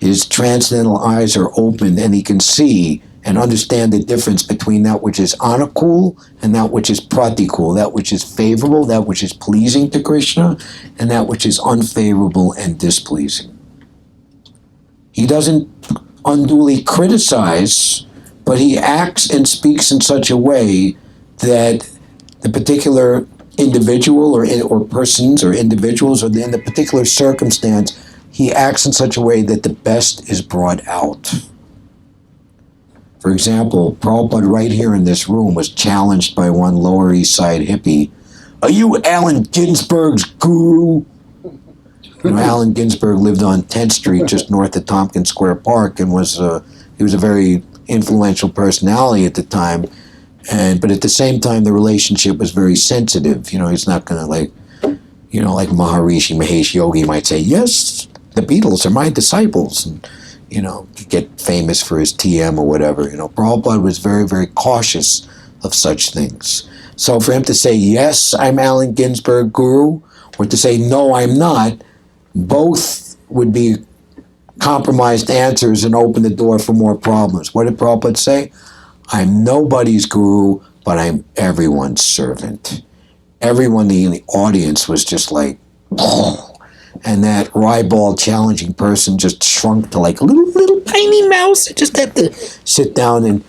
his transcendental eyes are opened and he can see and understand the difference between that which is anukul and that which is pratikul, that which is favorable, that which is pleasing to Krishna, and that which is unfavorable and displeasing. He doesn't unduly criticize, but he acts and speaks in such a way that the particular individual or persons or individuals or in the particular circumstance, he acts in such a way that the best is brought out. For example, Prabhupada right here in this room was challenged by one Lower East Side hippie. Are you Allen Ginsberg's guru? You know, Allen Ginsberg lived on 10th Street just north of Tompkins Square Park and he was a very influential personality at the time. But at the same time, the relationship was very sensitive. You know, he's not going to like Maharishi Mahesh Yogi might say, yes, the Beatles are my disciples. And, you know, get famous for his TM or whatever. You know, Prabhupada was very, very cautious of such things. So for him to say, yes, I'm Allen Ginsberg guru, or to say, no, I'm not, both would be compromised answers and open the door for more problems. What did Prabhupada say? I'm nobody's guru, but I'm everyone's servant. Everyone in the audience was just like, oh. And that ribald challenging person just shrunk to like a little tiny mouse. Just had to sit down and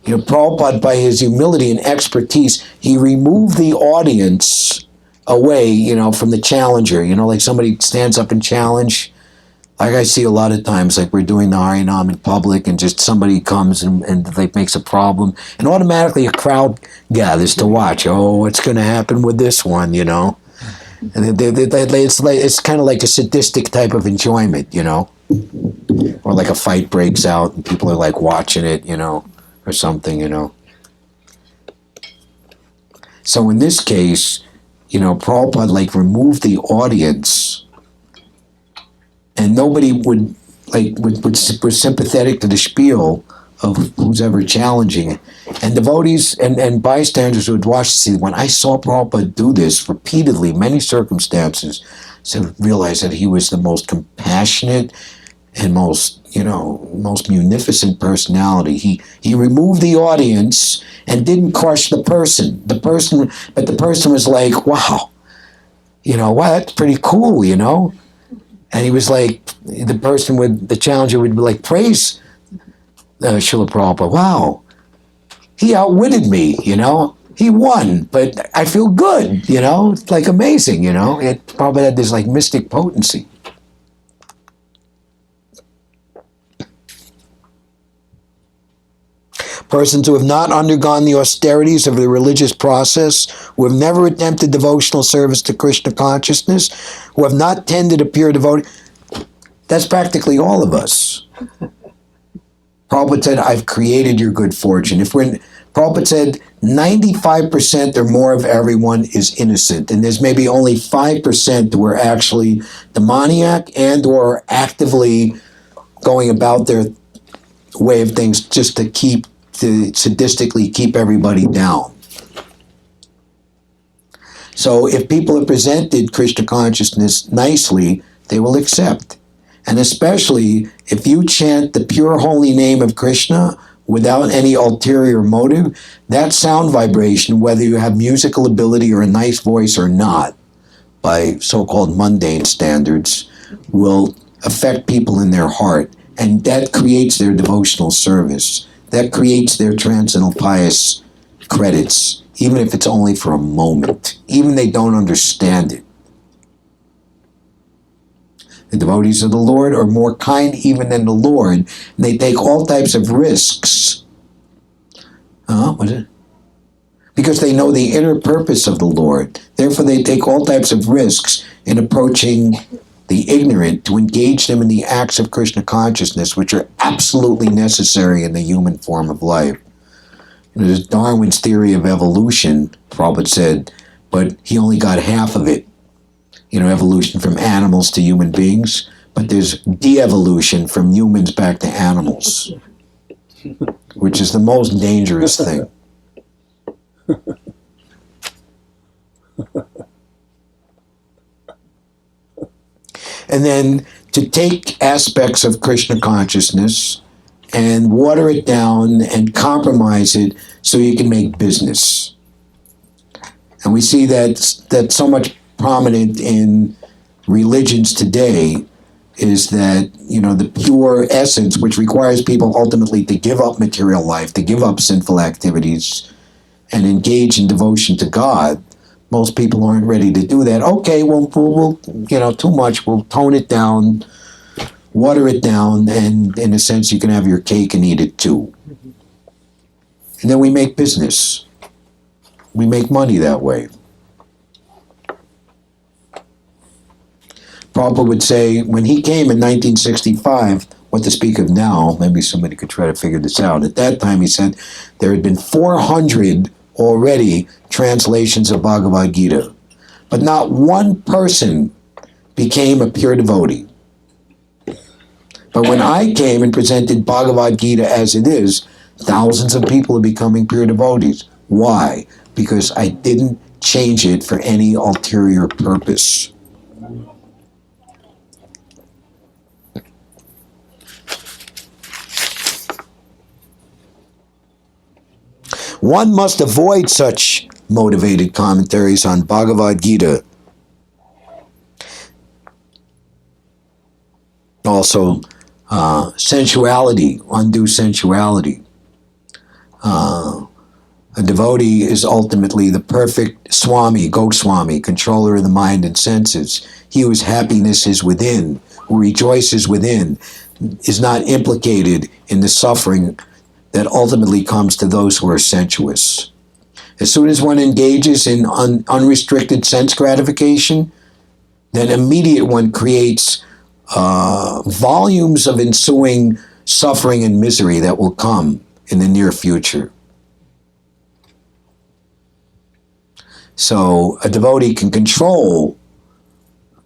you know, Prabhupada, by his humility and expertise, he removed the audience away, you know, from the challenger. You know, like somebody stands up and challenge. Like I see a lot of times, like we're doing the Harinam in public and just somebody comes and like makes a problem and automatically a crowd gathers to watch. Oh, what's going to happen with this one, you know? And it's kind of like a sadistic type of enjoyment, you know? Or like a fight breaks out and people are like watching it, you know, or something, you know? So in this case, you know, Prabhupada like removed the audience and nobody would was sympathetic to the spiel of who's ever challenging it. And devotees and bystanders would watch to see, when I saw Prabhupada do this repeatedly, many circumstances, so realize that he was the most compassionate and most munificent personality. He removed the audience and didn't crush the person. But the person was like, wow, you know, wow, that's pretty cool, you know? And he was like, the challenger would be like, praise Srila Prabhupada, wow, he outwitted me, you know? He won, but I feel good, you know? It's like amazing, you know? It probably had this like mystic potency. Persons who have not undergone the austerities of the religious process, who have never attempted devotional service to Krishna consciousness, who have not tended a pure devotee, that's practically all of us. Prabhupada said, I've created your good fortune. Prabhupada said, 95% or more of everyone is innocent, and there's maybe only 5% who are actually demoniac and or actively going about their way of things just to sadistically keep everybody down. So if people are presented Krishna consciousness nicely, they will accept. And especially if you chant the pure holy name of Krishna without any ulterior motive, that sound vibration, whether you have musical ability or a nice voice or not, by so-called mundane standards, will affect people in their heart. And that creates their devotional service. That creates their transcendental pious credits, even if it's only for a moment. Even they don't understand it. The devotees of the Lord are more kind even than the Lord. And they take all types of risks. What is it? Because they know the inner purpose of the Lord. Therefore, they take all types of risks in approaching the ignorant to engage them in the acts of Krishna consciousness, which are absolutely necessary in the human form of life. There's Darwin's theory of evolution, Prabhupada said, but he only got half of it. You know, evolution from animals to human beings, but there's de-evolution from humans back to animals, which is the most dangerous thing. And then to take aspects of Krishna consciousness and water it down and compromise it so you can make business. And we see that's so much prominent in religions today, is that, the pure essence, which requires people ultimately to give up material life, to give up sinful activities, and engage in devotion to God. Most people aren't ready to do that. Okay, we'll too much. We'll tone it down, water it down, and in a sense, you can have your cake and eat it too. And then we make business. We make money that way. Prabhupada would say, when he came in 1965, what to speak of now, maybe somebody could try to figure this out. At that time, he said, there had been 400 already translations of Bhagavad-gita, but not one person became a pure devotee. But when I came and presented Bhagavad-gita as it is, thousands of people are becoming pure devotees. Why? Because I didn't change it for any ulterior purpose. One must avoid such motivated commentaries on Bhagavad-gita. Also, sensuality, undue sensuality. A devotee is ultimately the perfect Swami, Goswami, controller of the mind and senses. He whose happiness is within, who rejoices within, is not implicated in the suffering that ultimately comes to those who are sensuous. As soon as one engages in unrestricted sense gratification, then immediately one creates volumes of ensuing suffering and misery that will come in the near future. So a devotee can control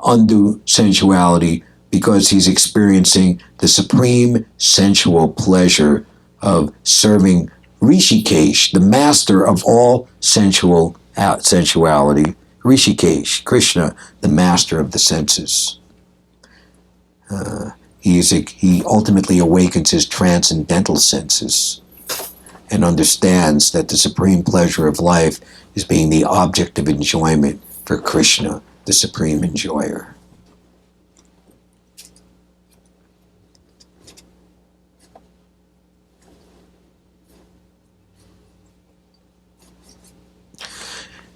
undue sensuality because he's experiencing the supreme sensual pleasure of serving Rishikesh, the master of all sensuality. Rishikesh, Krishna, the master of the senses. He ultimately awakens his transcendental senses and understands that the supreme pleasure of life is being the object of enjoyment for Krishna, the supreme enjoyer.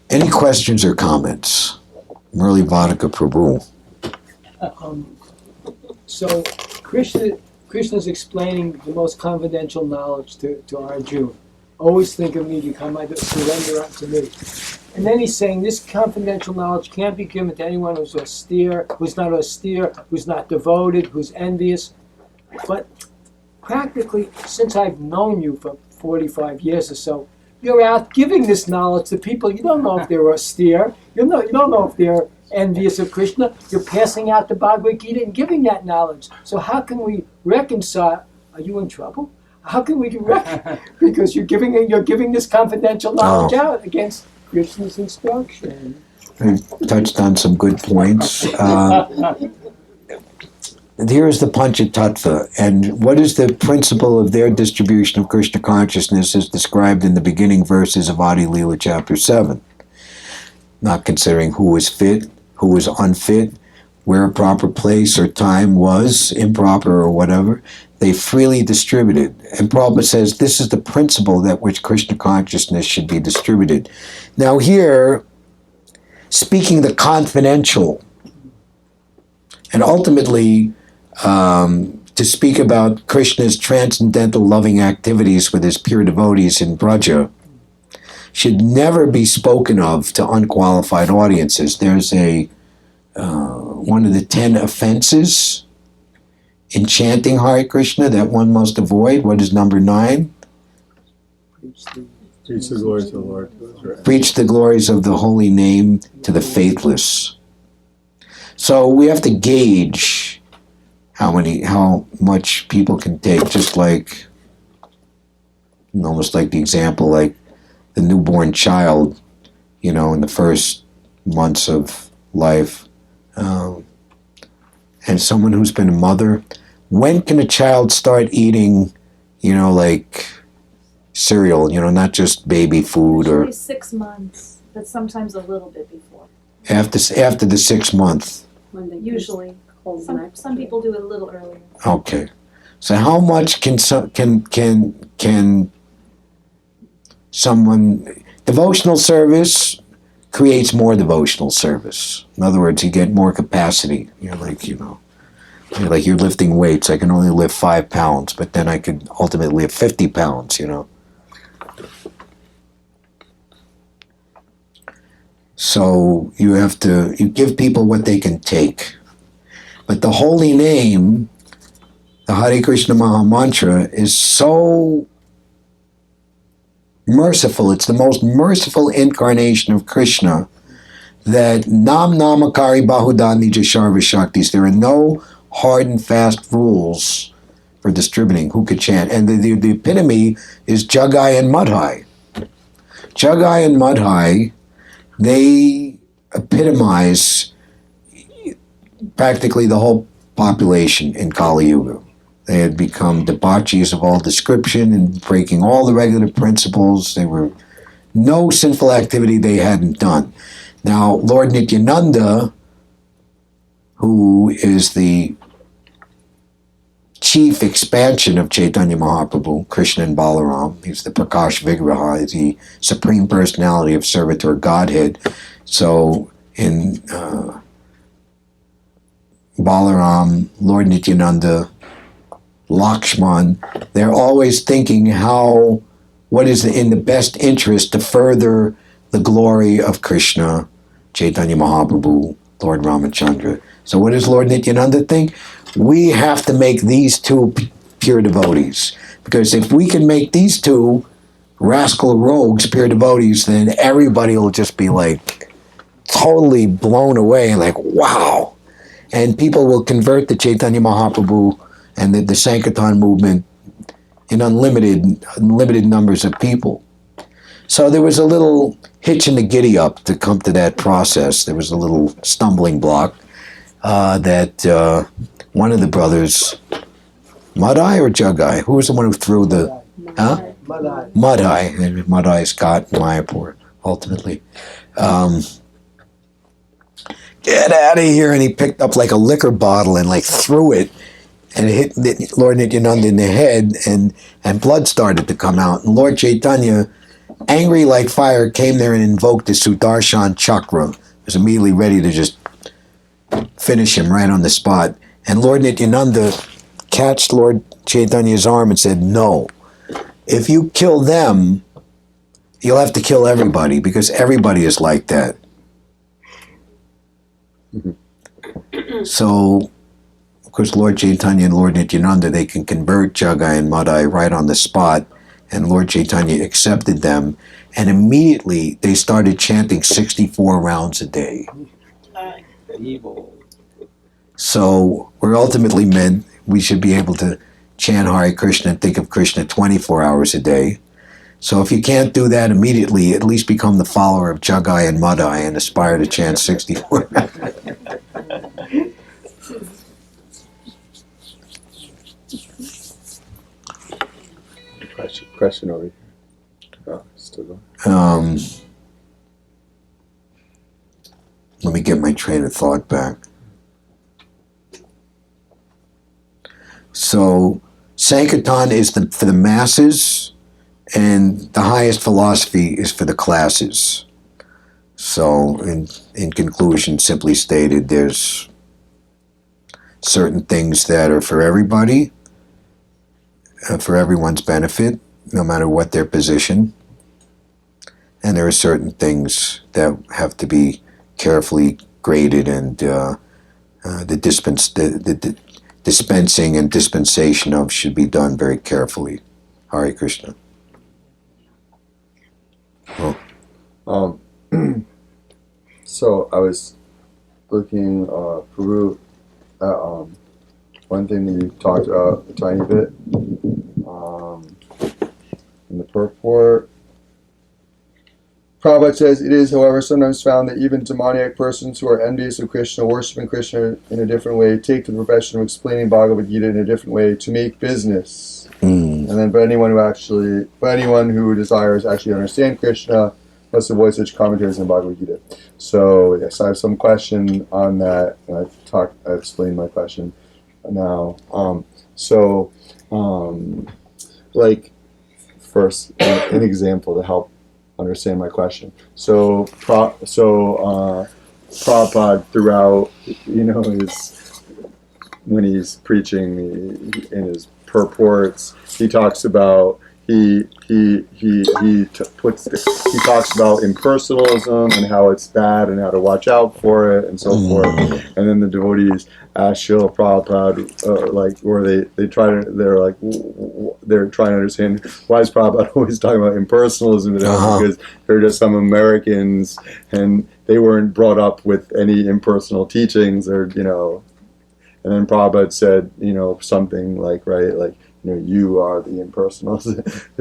Any questions or comments? Murli Vodka Prabhu. So Krishna's explaining the most confidential knowledge to Arjuna. Always think of me, become my surrender unto me. And then he's saying this confidential knowledge can't be given to anyone who's austere, who's not devoted, who's envious. But practically, since I've known you for 45 years or so, you're out giving this knowledge to people. You don't know if they're austere. You don't know if they're envious of Krishna. You're passing out the Bhagavad-gita and giving that knowledge. So how can we reconcile? Are you in trouble? How can we because you're giving this confidential knowledge out against Krishna's instruction? You touched on some good points. Here is the Panchatattva, and what is the principle of their distribution of Krishna consciousness as described in the beginning verses of Adi Leela chapter 7. Not considering who was fit, who was unfit, where a proper place or time was improper or whatever, they freely distributed. And Prabhupada says this is the principle that which Krishna consciousness should be distributed. Now here, speaking the confidential, and ultimately to speak about Krishna's transcendental loving activities with his pure devotees in Braja, should never be spoken of to unqualified audiences. There's one of the 10 offenses in chanting Hare Krishna that one must avoid. What is number 9? Preach the glories of the Lord. Preach the glories of the holy name to the faithless. So we have to gauge how much people can take, just like, almost like the example, like the newborn child, in the first months of life. and someone who's been a mother, when can a child start eating, like cereal, not just baby food, or Usually 6 months, but sometimes a little bit before. after the 6th month? Usually. Some people do it a little earlier. Okay. So how much can someone, devotional service creates more devotional service. In other words, you get more capacity. Like you're lifting weights. I can only lift 5 pounds, but then I could ultimately lift 50 pounds, So you give people what they can take. But the holy name, the Hare Krishna Maha Mantra, is so merciful. It's the most merciful incarnation of Krishna that Nam Namakari Bahuda Nija Sharva Shaktis. There are no hard and fast rules for distributing who could chant. And the epitome is Jagai and Madhai. Jagai and Madhai, they epitomize practically the whole population in Kali Yuga. They had become debauchees of all description and breaking all the regular principles. They were no sinful activity they hadn't done. Now, Lord Nityananda, who is the chief expansion of Chaitanya Mahaprabhu, Krishna and Balaram, he's the Prakash Vigraha, the supreme personality of Servitor Godhead. So in Balaram, Lord Nityananda, Lakshman, they're always thinking what is in the best interest to further the glory of Krishna, Chaitanya Mahaprabhu, Lord Ramachandra. So what does Lord Nityananda think? We have to make these two pure devotees. Because if we can make these two rascal rogues pure devotees, then everybody will just be like totally blown away, like, wow. And people will convert to Chaitanya Mahaprabhu and the Sankirtan movement in unlimited numbers of people. So there was a little hitch in the giddy up to come to that process. There was a little stumbling block that one of the brothers, Madhai or Jagai, who was the one who threw the... Huh? Madhai. Madhai, and Madhai Scott Mayapur, ultimately. Get out of here, and he picked up like a liquor bottle and like threw it, and it hit Lord Nityananda in the head, and blood started to come out. And Lord Chaitanya, angry like fire, came there and invoked the Sudarshan Chakra. Was immediately ready to just finish him right on the spot. And Lord Nityananda catched Lord Chaitanya's arm and said, no, if you kill them, you'll have to kill everybody, because everybody is like that. So, of course, Lord Chaitanya and Lord Nityananda, they can convert Jagai and Madhai right on the spot, and Lord Chaitanya accepted them, and immediately they started chanting 64 rounds a day. Evil. So we're ultimately meant, we should be able to chant Hare Krishna and think of Krishna 24 hours a day. So if you can't do that immediately, at least become the follower of Jagai and Madhai and aspire to chant 64. Question over here. Oh, still going. Let me get my train of thought back. So Sankirtan is for the masses, and the highest philosophy is for the classes. So in conclusion, simply stated, there's certain things that are for everybody, for everyone's benefit, no matter what their position. And there are certain things that have to be carefully graded, and the dispensing and dispensation of should be done very carefully. Hare Krishna. Well, So I was looking, Prabhu, at one thing that you talked about a tiny bit in the purport. Prabhupada says, it is, however, sometimes found that even demoniac persons who are envious of Krishna, worshiping Krishna in a different way, take to the profession of explaining Bhagavad-gita in a different way to make business. And then, but anyone who desires actually understand Krishna must avoid such commentaries in Bhagavad-gita. So, yes, I have some question on that, and I explained my question now. Like, first, an example to help understand my question. So Prabhupada throughout, when he's preaching in his purports, he talks about he talks about impersonalism and how it's bad and how to watch out for it and so forth. And then the devotees ask Srila Prabhupada, they're trying to understand why is Prabhupada always talking about impersonalism, because they're just some Americans and they weren't brought up with any impersonal teachings, or and then Prabhupada said, something like, you are the impersonal.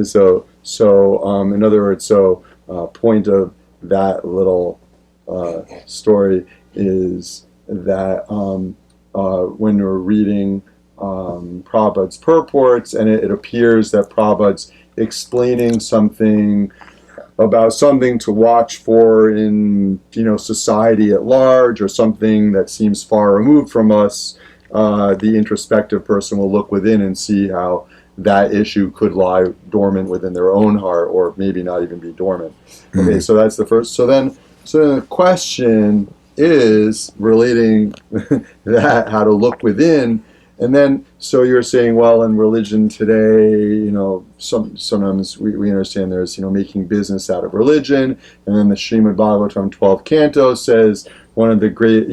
so in other words, point of that little story is that when we're reading Prabhupada's purports, and it appears that Prabhupada's explaining something about something to watch for in society at large, or something that seems far removed from us, the introspective person will look within and see how that issue could lie dormant within their own heart, or maybe not even be dormant. Okay, so that's the first. So then the question is relating that, how to look within. And then, so you're saying, well, in religion today, sometimes we understand there's, making business out of religion. And then the Srimad Bhagavatam 12th canto says, one of the great,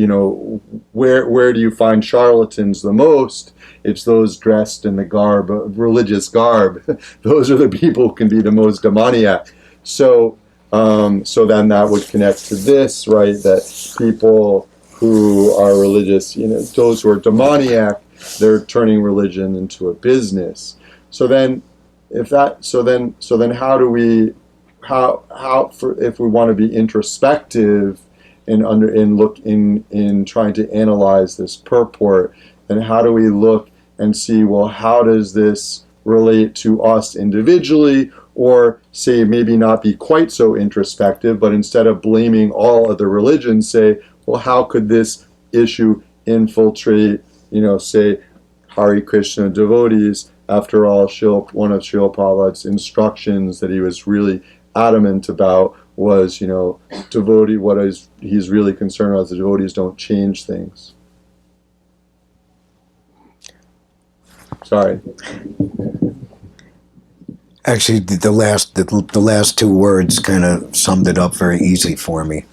where do you find charlatans the most? It's those dressed in the garb, religious garb. Those are the people who can be the most demoniac. So then that would connect to this, right? That people who are religious, those who are demoniac, they're turning religion into a business. So then, if if we want to be introspective in trying to analyze this purport, then how do we look and see, well, how does this relate to us individually, or say maybe not be quite so introspective, but instead of blaming all other religions, say, well, how could this issue infiltrate, say, Hare Krishna devotees? After all, one of Srila Prabhupada's instructions that he was really adamant about was, he's really concerned about, the devotees don't change things. Sorry. Actually, the last two words kind of summed it up very easily for me.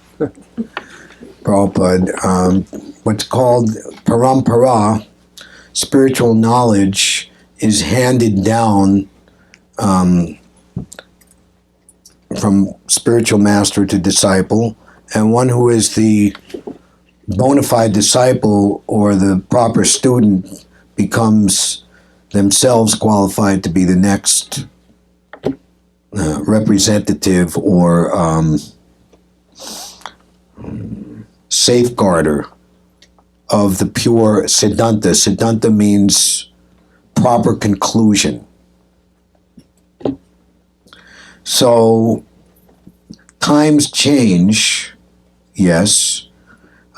Prabhupada, what's called parampara, spiritual knowledge, is handed down from spiritual master to disciple, and one who is the bona fide disciple or the proper student becomes themselves qualified to be the next representative or safeguarder of the pure Siddhanta. Siddhanta means proper conclusion. So times change, yes.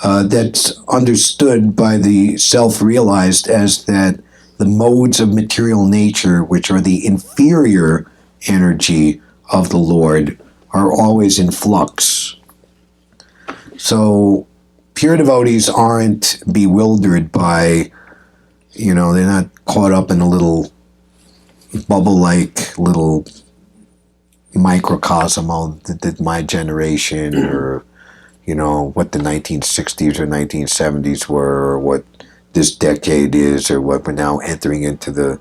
That's understood by the self-realized as that the modes of material nature, which are the inferior energy of the Lord, are always in flux. So pure devotees aren't bewildered by, they're not caught up in a little bubble-like little microcosm of my generation, or what the 1960s or 1970s were, or what this decade is, or what we're now entering into the,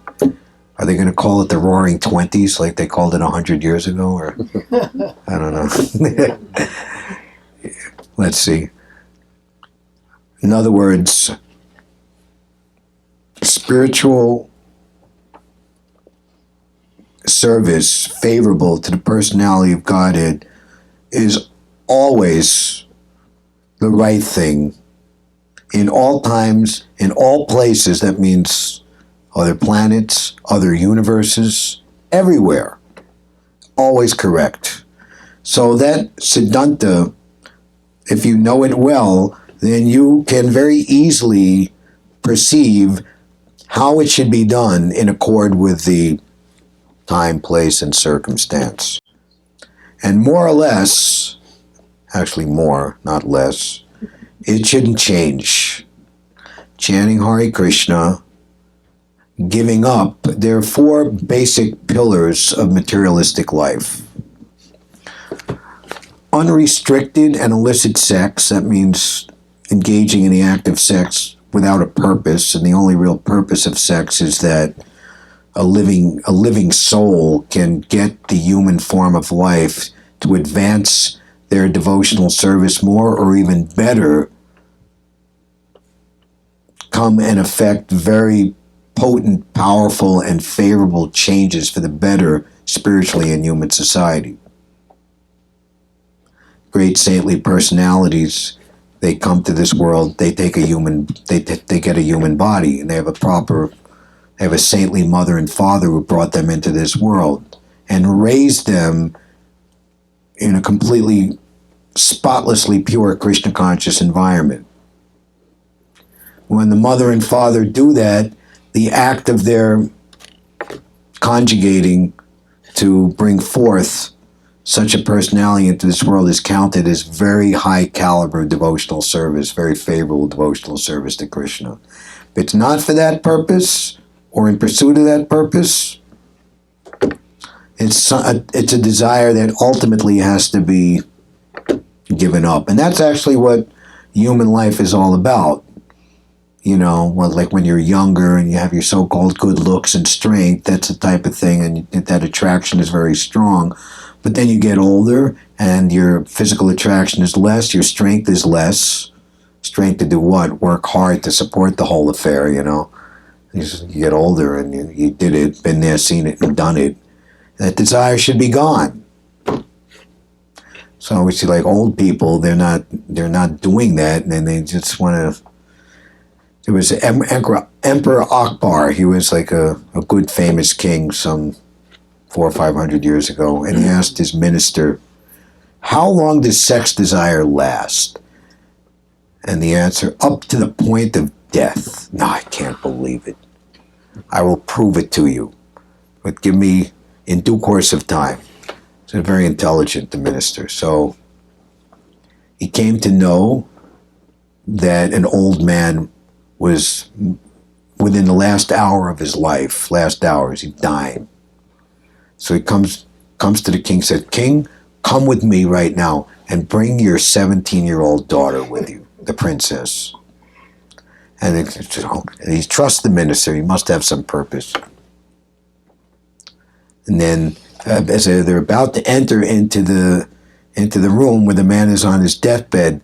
are they going to call it the roaring 20s like they called it 100 years ago, or I don't know. Let's see. In other words, spiritual service favorable to the personality of Godhead is always the right thing in all times, in all places. That means other planets, other universes, everywhere. Always correct. So that Siddhanta, if you know it well, then you can very easily perceive how it should be done in accord with the time, place, and circumstance. And more or less, actually more, not less, it shouldn't change. Chanting Hare Krishna, giving up, there are 4 basic pillars of materialistic life. Unrestricted and illicit sex, that means engaging in the act of sex without a purpose, and the only real purpose of sex is that a living soul can get the human form of life to advance their devotional service more, or even better, come and affect very potent, powerful, and favorable changes for the better spiritually in human society. Great saintly personalities, they come to this world, they get a human body, and they have a saintly mother and father who brought them into this world and raised them in a completely spotlessly pure Krishna conscious environment. When the mother and father do that, the act of their conjugating to bring forth such a personality into this world is counted as very high caliber devotional service, very favorable devotional service to Krishna. If it's not for that purpose, or in pursuit of that purpose, it's a desire that ultimately has to be given up. And that's actually what human life is all about. You know, like when you're younger and you have your so-called good looks and strength, that's the type of thing, and that attraction is very strong. But then you get older and your physical attraction is less, your strength is less. Strength to do what? Work hard to support the whole affair, you know. You get older and you did it, been there, seen it, and done it. That desire should be gone. So we see like old people, they're not doing that, and then they just want to. There was Emperor Akbar. He was like a good famous king some 400 or 500 years ago, and he asked his minister, "How long does sex desire last?" And the answer, "Up to the point of death." No, I can't believe it. I will prove it to you, but give me in due course of time. He's very intelligent, the minister. So he came to know that an old man was within the last hour of his life, last hours, he's dying. So he comes to the king, said, "King, come with me right now and bring your 17-year-old daughter with you, the princess." And he trusts the minister, he must have some purpose. And then as they're about to enter into the room where the man is on his deathbed,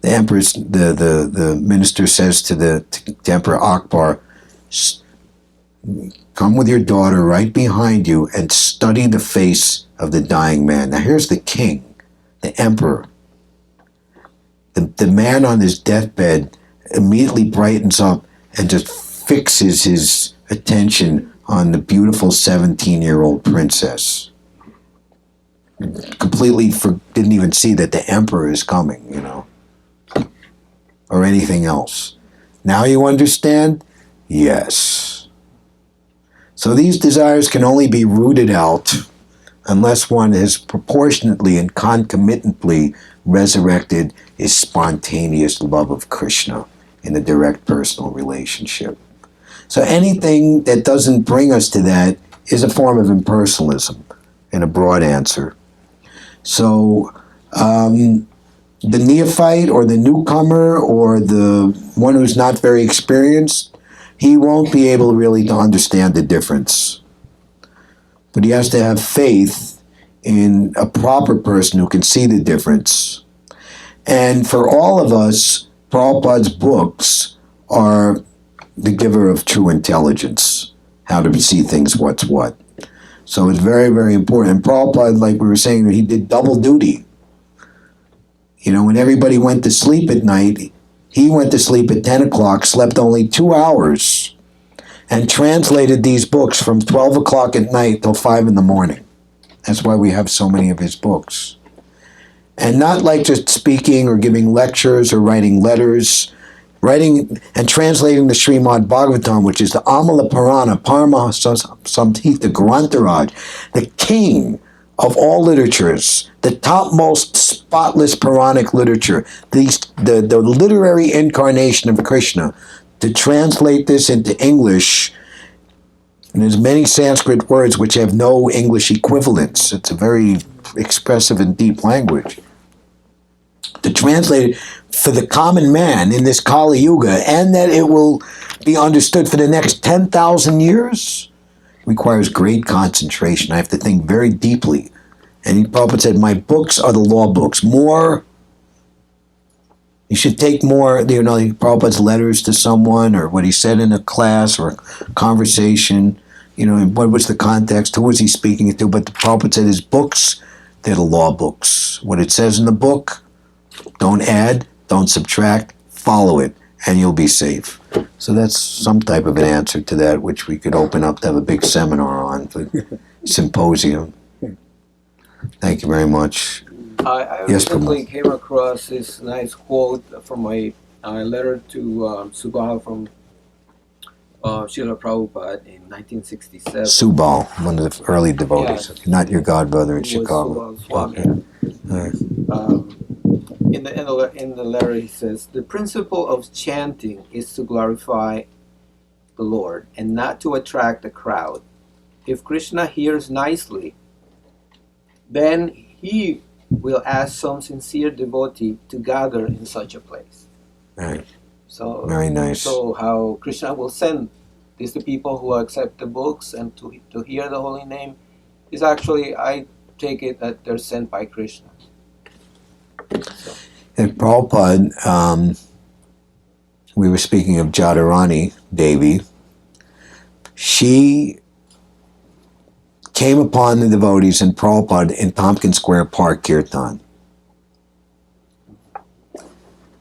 the minister says to Emperor Akbar, "Come with your daughter right behind you and study the face of the dying man." Now here's the king, the emperor. The man on his deathbed immediately brightens up and just fixes his attention on the beautiful 17-year-old princess. Completely didn't even see that the emperor is coming, you know, or anything else. Now you understand? Yes. So these desires can only be rooted out unless one has proportionately and concomitantly resurrected his spontaneous love of Krishna in a direct personal relationship. So anything that doesn't bring us to that is a form of impersonalism, in a broad answer. So the neophyte or the newcomer or the one who's not very experienced, he won't be able really to understand the difference. But he has to have faith in a proper person who can see the difference. And for all of us, Prabhupada's books are the giver of true intelligence, how to see things, what's what. So it's very, very important. And Prabhupada, like we were saying, he did double duty. When everybody went to sleep at night, he went to sleep at 10 o'clock, slept only 2 hours, and translated these books from 12 o'clock at night till 5 in the morning. That's why we have so many of his books. And not like just speaking or giving lectures or writing letters, writing and translating the Srimad Bhagavatam, which is the Amala Purana, Parama Samhita Grantaraj, the king of all literatures, the topmost spotless Puranic literature, the literary incarnation of Krishna. To translate this into English, and there's many Sanskrit words which have no English equivalents. It's a very expressive and deep language. To translate it for the common man in this Kali Yuga, and that it will be understood for the next 10,000 years, requires great concentration. I have to think very deeply. And Prabhupada said, my books are the law books. You should take more, Prabhupada's letters to someone, or what he said in a class or a conversation, what was the context, who was he speaking it to, but Prabhupada said his books, they're the law books. What it says in the book, don't add, don't subtract, follow it, and you'll be safe. So that's some type of an answer to that, which we could open up to have a big seminar on, symposium. Thank you very much. I Yes, recently came across this nice quote from a letter to Subhie from Srila Prabhupada in 1967. Subal, one of the early devotees, Yes. not your godbrother in Who was Chicago. Subhie's Swami. In the letter he says, the principle of chanting is to glorify the Lord and not to attract a crowd. If Krishna hears nicely, then he will ask some sincere devotee to gather in such a place. Right. So Very nice. So how Krishna will send these the people who accept the books and to hear the holy name is actually, I take it that they're sent by Krishna. So. And Prabhupada, we were speaking of Jadharani Devi. She came upon the devotees in Prabhupada in Tompkins Square Park Kirtan.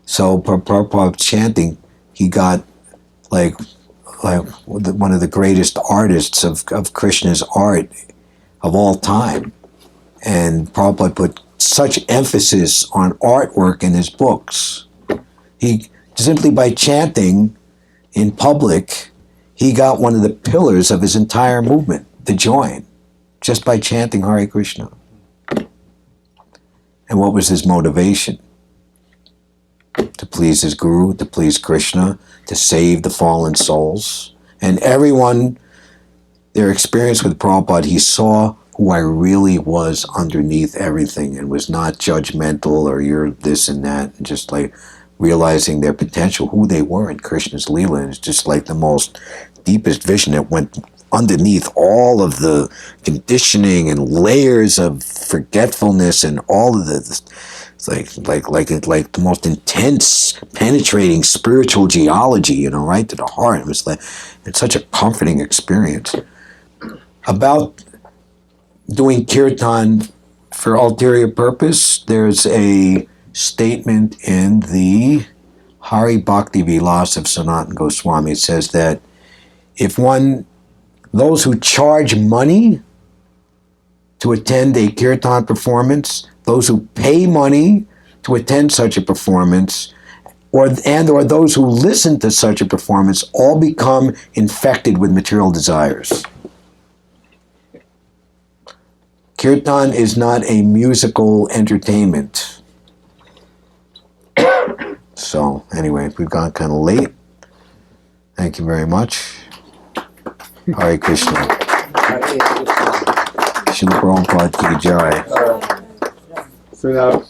So Prabhupada chanting, he got like one of the greatest artists of Krishna's art of all time. And Prabhupada put such emphasis on artwork in his books. He, simply by chanting in public, he got one of the pillars of his entire movement, the join, just by chanting Hare Krishna. And what was his motivation? To please his guru, to please Krishna, to save the fallen souls. And everyone, their experience with Prabhupada, he saw who I really was underneath everything and was not judgmental or you're this and that, and just like realizing their potential, who they were in Krishna's Leela. And it's just like the most deepest vision that went underneath all of the conditioning and layers of forgetfulness and all of the, it's like the most intense, penetrating spiritual geology, right to the heart. It was it's such a comforting experience. About doing kirtan for ulterior purpose, there's a statement in the Hari Bhakti Vilas of Sanatana Goswami. It says that those who charge money to attend a kirtan performance, those who pay money to attend such a performance, or those who listen to such a performance, all become infected with material desires. Kirtan is not a musical entertainment. So, anyway, we've gone kind of late. Thank you very much. Hare Krishna. Srila Prabhupada ki jai. So now